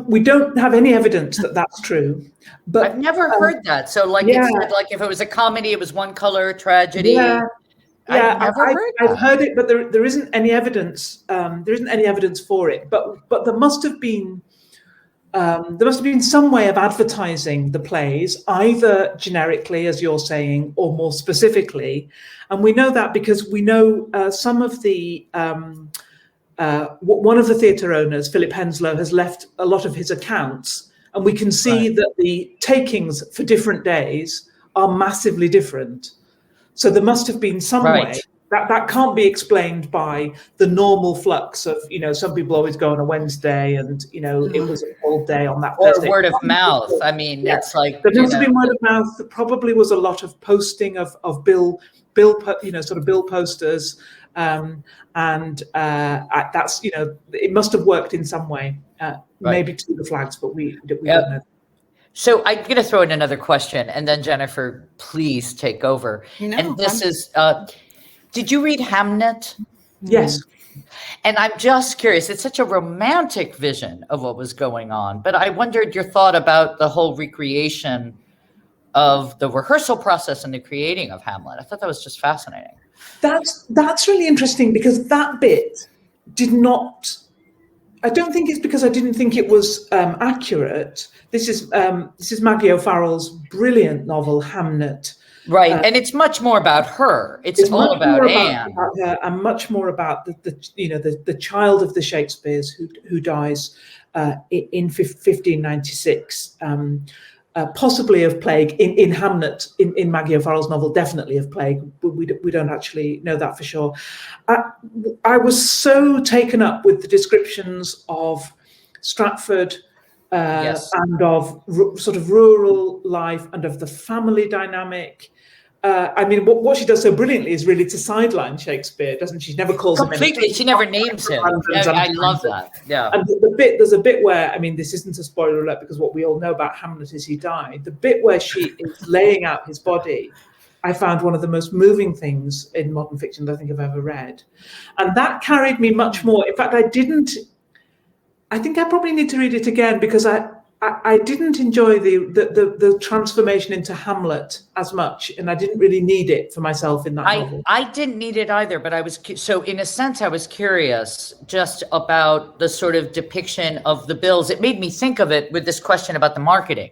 We don't have any evidence that that's true. But I've never heard that. So like, it said, like if it was a comedy, it was one color, tragedy. Yeah. I've heard it, but there isn't any evidence. There isn't any evidence for it. But there must have been some way of advertising the plays, either generically, as you're saying, or more specifically. And we know that because we know some of the one of the theatre owners, Philip Henslow, has left a lot of his accounts, and we can see that the takings for different days are massively different. So there must have been some way. That can't be explained by the normal flux of, some people always go on a Wednesday and, it was a cold day on that Thursday. Or word of mouth. I mean, it's like... There must have been word of mouth. There probably was a lot of posting of bill posters. That's, it must have worked in some way, maybe to the flags, but we don't know. So I'm going to throw in another question, and then Jennifer, please take over. And this is, did you read Hamnet? Yes. And I'm just curious, it's such a romantic vision of what was going on, but I wondered your thought about the whole recreation of the rehearsal process and the creating of Hamlet. I thought that was just fascinating. That's really interesting, because that bit did not... I don't think it's because I didn't think it was accurate. This is Maggie O'Farrell's brilliant novel, Hamnet. Right, and it's much more about her. It's all about Anne, about her, and much more about the child of the Shakespeares who dies in 1596. possibly of plague. In Hamlet, in Maggie O'Farrell's novel, definitely of plague. We don't actually know that for sure. I was so taken up with the descriptions of Stratford and of sort of rural life and of the family dynamic. I mean, what she does so brilliantly is really to sideline Shakespeare, doesn't she? She never calls him completely. She never names him. I love that. Yeah. And there's a bit where, I mean, this isn't a spoiler alert because what we all know about Hamlet is he died. The bit where she is laying out his body, I found one of the most moving things in modern fiction that I think I've ever read, and that carried me much more. In fact, I think I probably need to read it again because I didn't enjoy the transformation into Hamlet as much, and I didn't really need it for myself in that novel. I didn't need it either, but I was so in a sense I was curious just about the sort of depiction of the bills. It made me think of it with this question about the marketing,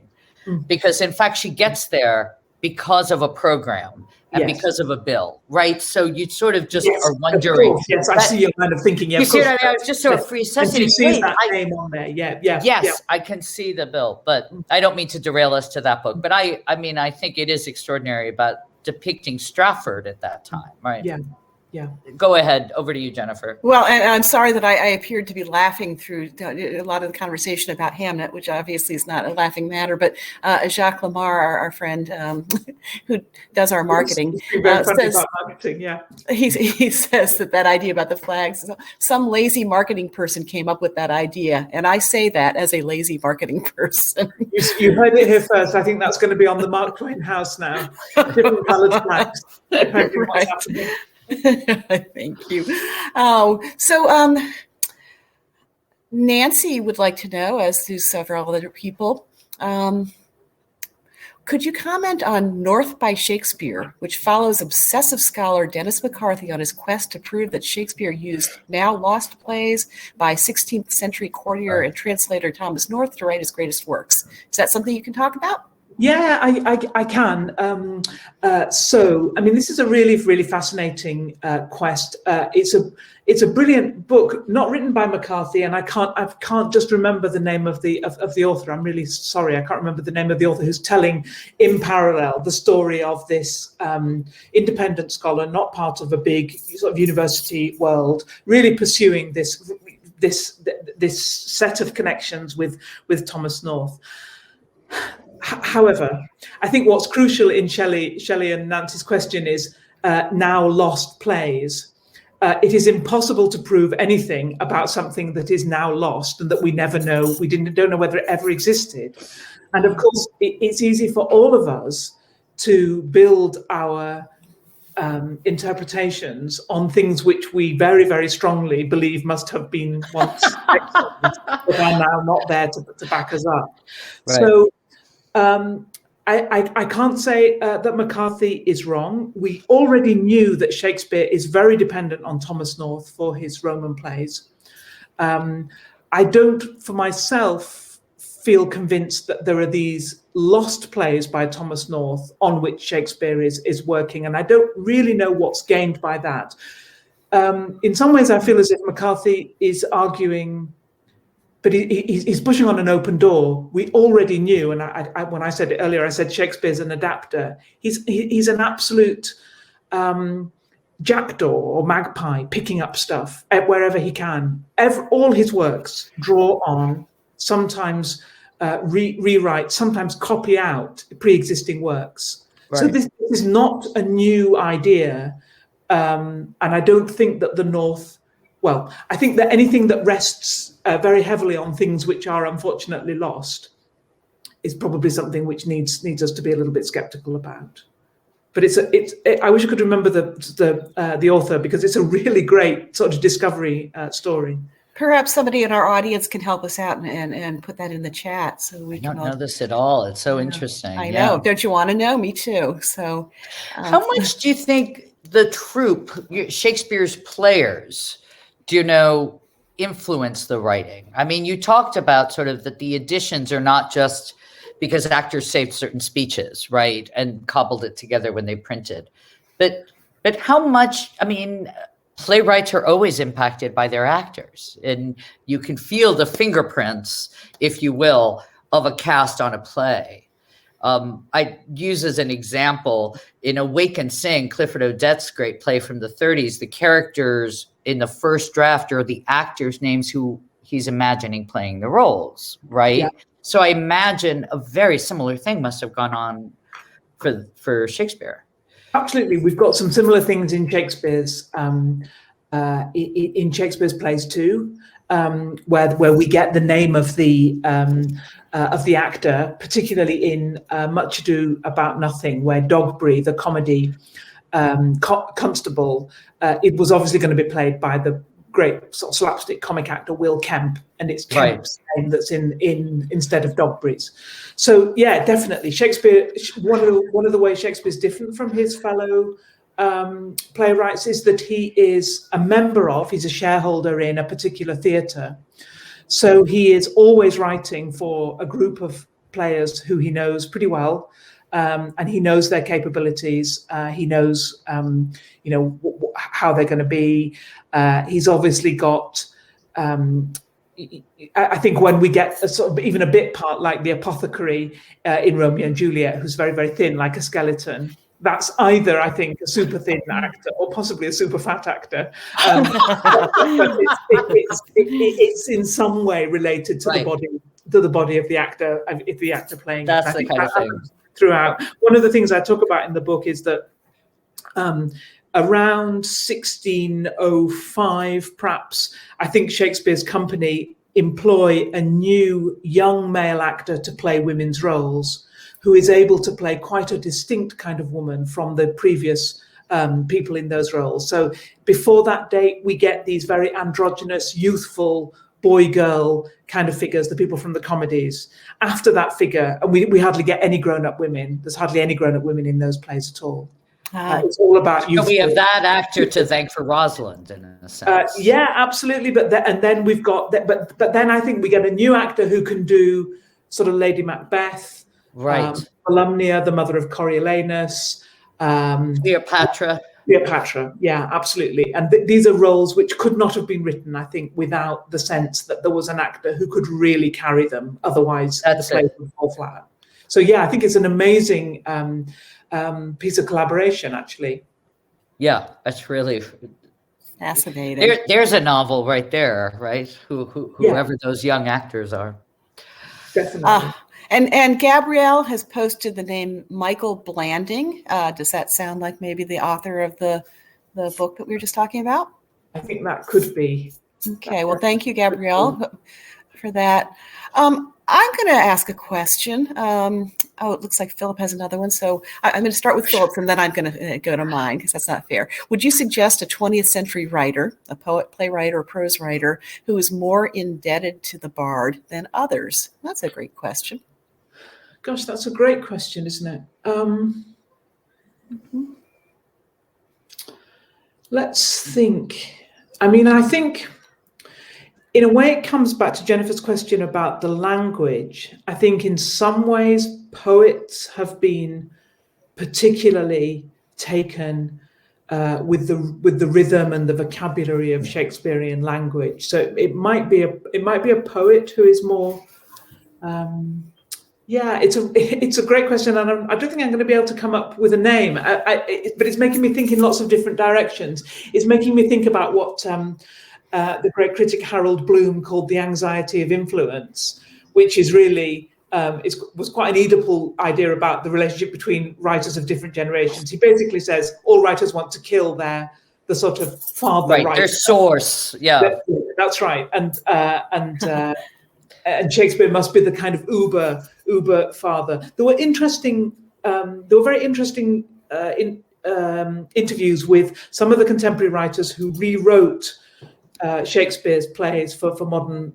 because in fact she gets there because of a program and because of a bill, right? So you sort of just are wondering. Yes, I see you kind of thinking. Yeah, you see what I mean? I was just sort of free-assessing. You see that name on there, Yes, I can see the bill, but I don't mean to derail us to that book. But I mean, I think it is extraordinary about depicting Stratford at that time, right? Yeah. Go ahead. Over to you, Jennifer. Well, and I'm sorry that I appeared to be laughing through a lot of the conversation about Hamlet, which obviously is not a laughing matter. But Jacques Lamar, our friend who does our marketing, says he says that idea about the flags. Some lazy marketing person came up with that idea, and I say that as a lazy marketing person. You heard it here first. I think that's going to be on the Mark Twain house now. Different coloured flags. Right. Thank you. So Nancy would like to know, as do several other people, could you comment on North by Shakespeare, which follows obsessive scholar Dennis McCarthy on his quest to prove that Shakespeare used now lost plays by 16th century courtier and translator Thomas North to write his greatest works? Is that something you can talk about? Yeah, I can. So, I mean, this is a really, really fascinating quest. It's a brilliant book, not written by McCarthy, and I can't just remember the name of the author. I'm really sorry, I can't remember the name of the author who's telling in parallel the story of this independent scholar, not part of a big sort of university world, really pursuing this set of connections with Thomas North. However, I think what's crucial in Shelley and Nancy's question is now lost plays. It is impossible to prove anything about something that is now lost and that we never know. We don't know whether it ever existed. And of course, it's easy for all of us to build our interpretations on things which we very, very strongly believe must have been once excellent, but are now not there to back us up. Right. So I can't say that McCarthy is wrong. We already knew that Shakespeare is very dependent on Thomas North for his Roman plays. I don't, for myself, feel convinced that there are these lost plays by Thomas North on which Shakespeare is working, and I don't really know what's gained by that. In some ways, I feel as if McCarthy is arguing, but he's pushing on an open door. We already knew, and I when I said it earlier, I said Shakespeare's an adapter. He's an absolute jackdaw or magpie, picking up stuff wherever he can. All his works draw on, sometimes rewrite, sometimes copy out pre-existing works. Right. So this is not a new idea, and I don't think that the North. Well, I think that anything that rests very heavily on things which are unfortunately lost is probably something which needs us to be a little bit skeptical about. But I wish I could remember the author, because it's a really great sort of discovery story. Perhaps somebody in our audience can help us out and put that in the chat, so we can. I don't know this at all. It's so interesting. I know. Don't you want to know? Me too. So, how much do you think the troupe, Shakespeare's players, influence the writing? I mean, you talked about sort of that the additions are not just because actors saved certain speeches, right, and cobbled it together when they printed, but how much? I mean, playwrights are always impacted by their actors, and you can feel the fingerprints, if you will, of a cast on a play. I use as an example in Awake and Sing, Clifford Odets' great play from the 30s, the characters in the first draft are the actors' names who he's imagining playing the roles, right? Yeah. So I imagine a very similar thing must have gone on for Shakespeare. Absolutely, we've got some similar things in Shakespeare's plays too, where we get the name of the actor, particularly in Much Ado About Nothing, where Dogberry, the comedy constable, it was obviously going to be played by the great sort of slapstick comic actor Will Kemp, and it's Kemp's name that's in instead of Dogberry's. So yeah, definitely Shakespeare. One of the ways Shakespeare's different from his fellow playwrights is that he is a member of, he's a shareholder in a particular theatre. So he is always writing for a group of players who he knows pretty well, and he knows their capabilities. He knows, how they're going to be. He's obviously got. I think when we get a sort of even a bit part like the apothecary in Romeo and Juliet, who's very, very thin, like a skeleton. That's either, I think, a super thin actor or possibly a super fat actor. But it's in some way related to the body of the actor, if the actor playing. That's the kind of thing. Throughout. One of the things I talk about in the book is that around 1605, perhaps, I think Shakespeare's company employ a new young male actor to play women's roles, who is able to play quite a distinct kind of woman from the previous people in those roles. So before that date, we get these very androgynous, youthful boy-girl kind of figures, the people from the comedies. After that figure, and we hardly get any grown-up women. There's hardly any grown-up women in those plays at all. It's all about youthful. So we have that actor to thank for Rosalind, in a sense. Yeah, absolutely. But then we've got that. But then I think we get a new actor who can do sort of Lady Macbeth, right? Volumnia, the mother of Coriolanus, Cleopatra. Cleopatra, yeah, absolutely. And these are roles which could not have been written, I think, without the sense that there was an actor who could really carry them. Otherwise, the play would fall flat. So yeah, I think it's an amazing piece of collaboration, actually. Yeah, that's really fascinating. There's a novel right there, right? Whoever those young actors are. Definitely. And Gabrielle has posted the name Michael Blanding. Does that sound like maybe the author of the book that we were just talking about? I think that could be. Okay, well, thank you, Gabrielle, for that. I'm going to ask a question. It looks like Philip has another one. So I'm going to start with Philip's, and then I'm going to go to mine, because that's not fair. Would you suggest a 20th century writer, a poet, playwright, or prose writer, who is more indebted to the bard than others? That's a great question. Gosh, that's a great question, isn't it? Let's think. I mean, I think in a way it comes back to Jennifer's question about the language. I think in some ways poets have been particularly taken with the rhythm and the vocabulary of Shakespearean language. So it might be a poet who is more. Yeah, it's a great question, and I don't think I'm going to be able to come up with a name. But it's making me think in lots of different directions. It's making me think about what the great critic Harold Bloom called the anxiety of influence, which is really was quite an Oedipal idea about the relationship between writers of different generations. He basically says all writers want to kill the sort of father writer. Their source. Yeah, that's right, and Shakespeare must be the kind of uber father. There were very interesting interviews with some of the contemporary writers who rewrote Shakespeare's plays for modern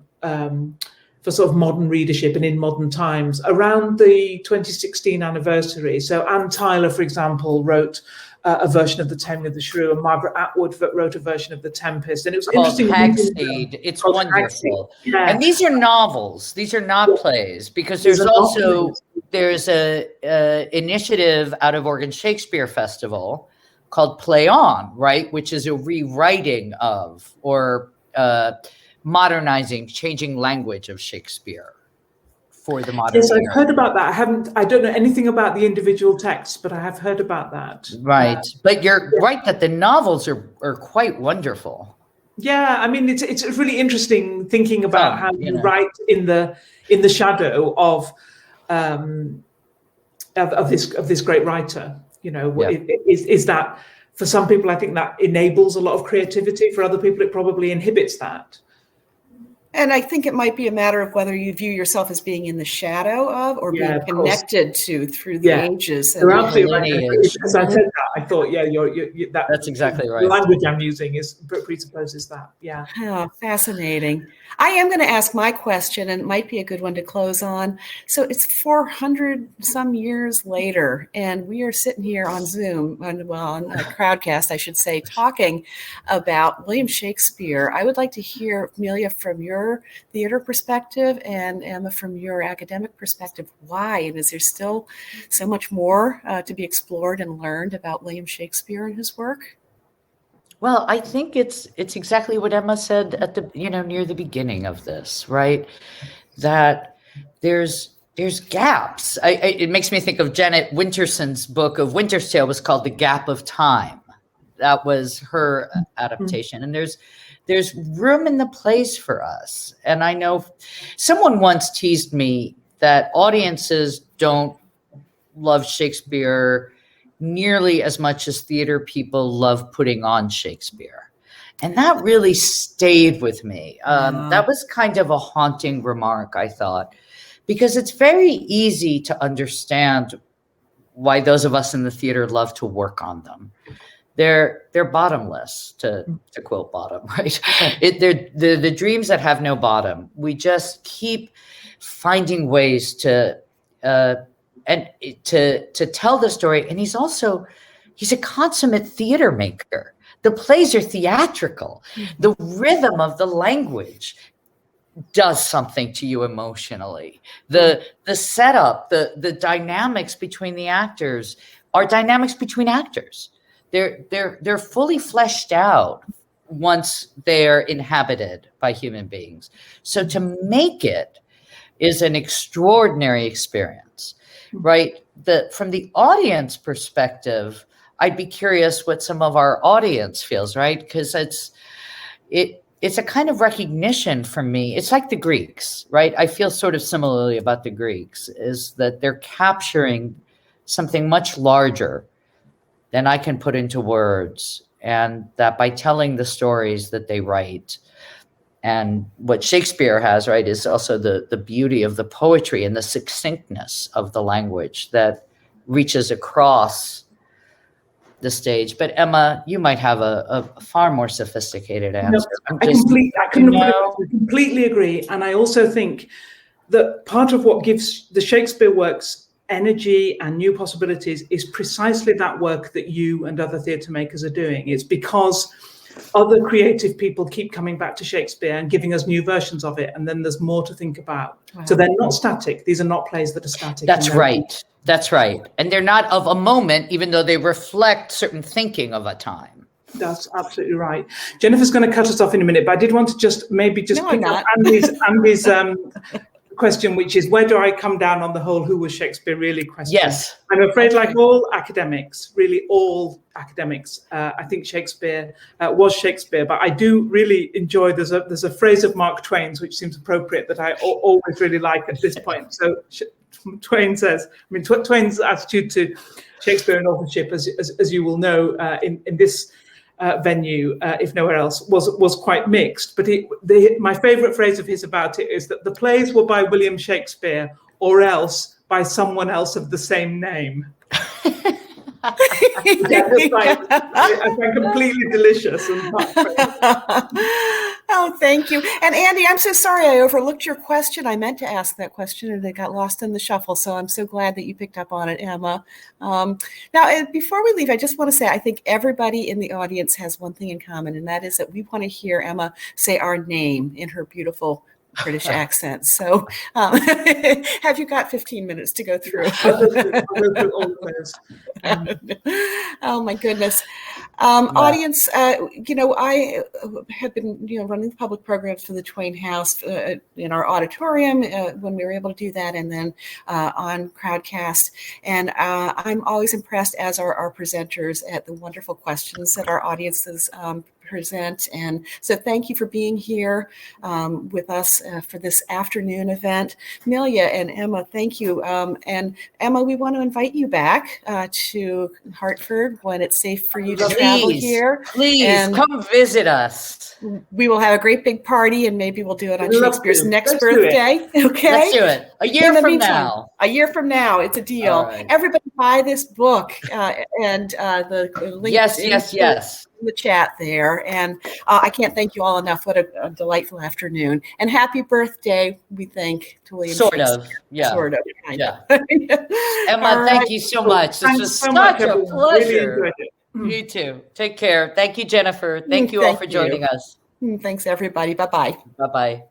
for sort of modern readership and in modern times around the 2016 anniversary. So Anne Tyler, for example, wrote a version of The Taming of the Shrew, and Margaret Atwood wrote a version of The Tempest. And it was called interesting. Hagseed. It's wonderful. Yeah. And these are novels. These are not plays, because there's a initiative out of Oregon Shakespeare Festival called Play On, right? Which is a rewriting of or modernizing, changing language of Shakespeare for the modern Yes, I've era. heard about that. I don't know anything about the individual texts, but I have heard about that. Right. But you're right that the novels are quite wonderful. Yeah, I mean, it's really interesting thinking about how you write in the shadow of this great writer. You know, is that for some people, I think that enables a lot of creativity. For other people, it probably inhibits that. And I think it might be a matter of whether you view yourself as being in the shadow of or being connected to through the ages. You're absolutely right. As I said that, I thought, that's exactly right. The language I'm using presupposes that. Yeah. Oh, fascinating. I am going to ask my question, and it might be a good one to close on. So it's 400 some years later, and we are sitting here on Zoom, on a Crowdcast, I should say, talking about William Shakespeare. I would like to hear, Melia, from your theater perspective and Emma from your academic perspective, why? And is there still so much more to be explored and learned about William Shakespeare and his work? Well, I think it's exactly what Emma said at the near the beginning of this, right? That there's gaps. It makes me think of Janet Winterson's book of Winter's Tale was called The Gap of Time. That was her adaptation, and there's room in the plays for us. And I know someone once teased me that audiences don't love Shakespeare nearly as much as theater people love putting on Shakespeare. And that really stayed with me. That was kind of a haunting remark, I thought, because it's very easy to understand why those of us in the theater love to work on them. They're bottomless, to quote Bottom, right? They're the dreams that have no bottom. We just keep finding ways to tell the story. And he's a consummate theater maker. The plays are theatrical. The rhythm of the language does something to you emotionally. The setup, the dynamics between the actors are dynamics between actors. They're fully fleshed out once they're inhabited by human beings. So to make it is an extraordinary experience, right? From the audience perspective, I'd be curious what some of our audience feels, right? Because it's a kind of recognition for me. It's like the Greeks, right? I feel sort of similarly about the Greeks, is that they're capturing something much larger than I can put into words. And that by telling the stories that they write, and what Shakespeare has, right, is also the beauty of the poetry and the succinctness of the language that reaches across the stage. But Emma, you might have a far more sophisticated answer. No, I completely agree. And I also think that part of what gives the Shakespeare works energy and new possibilities is precisely that work that you and other theatre makers are doing. It's because other creative people keep coming back to Shakespeare and giving us new versions of it, and then there's more to think about. Wow. So they're not static. These are not plays that are static. That's right. That's right. And they're not of a moment, even though they reflect certain thinking of a time. That's absolutely right. Jennifer's going to cut us off in a minute, but I did want to just pick up Andy's question, which is, where do I come down on the whole "who was Shakespeare really" question? Yes. I'm afraid, like all academics, really all academics, I think Shakespeare was Shakespeare, but I do really enjoy, there's a phrase of Mark Twain's which seems appropriate that I always really like at this point. So Twain says, Twain's attitude to Shakespeare and authorship, as you will know, in this venue, if nowhere else, was quite mixed. But my favorite phrase of his about it is that the plays were by William Shakespeare or else by someone else of the same name. I find completely delicious. Oh, thank you. And Andy, I'm so sorry I overlooked your question. I meant to ask that question and it got lost in the shuffle. So I'm so glad that you picked up on it, Emma. Now, before we leave, I just want to say, I think everybody in the audience has one thing in common, and that is that we want to hear Emma say our name in her beautiful British accent. So have you got 15 minutes to go through? I'll go through all of those. Oh my goodness. Yeah. Audience, I have been, running the public programs for the Twain House in our auditorium when we were able to do that, and then on Crowdcast. And I'm always impressed, as are our presenters, at the wonderful questions that our audiences present. And so thank you for being here with us for this afternoon event. Melia and Emma, thank you. And Emma, we want to invite you back to Hartford when it's safe for you to travel here. Please come visit us. We will have a great big party, and maybe we'll do it on Love Shakespeare's to. next Let's do it. birthday. Okay. Let's do it. A year In the from meantime, now. A year from now, it's a deal. All right. Everybody buy this book and the link Yes. in the chat there. And I can't thank you all enough. What a delightful afternoon. And happy birthday, we think, to William Sort Shakespeare. of. Yeah. Sort of. Kind Yeah. of. Emma, thank you so much. This Thanks was so much, such a everyone. pleasure. Really enjoyed it. You too. Take care. Thank you, Jennifer. Thank you all Thank for you. joining us. Thanks, everybody. Bye-bye. Bye-bye.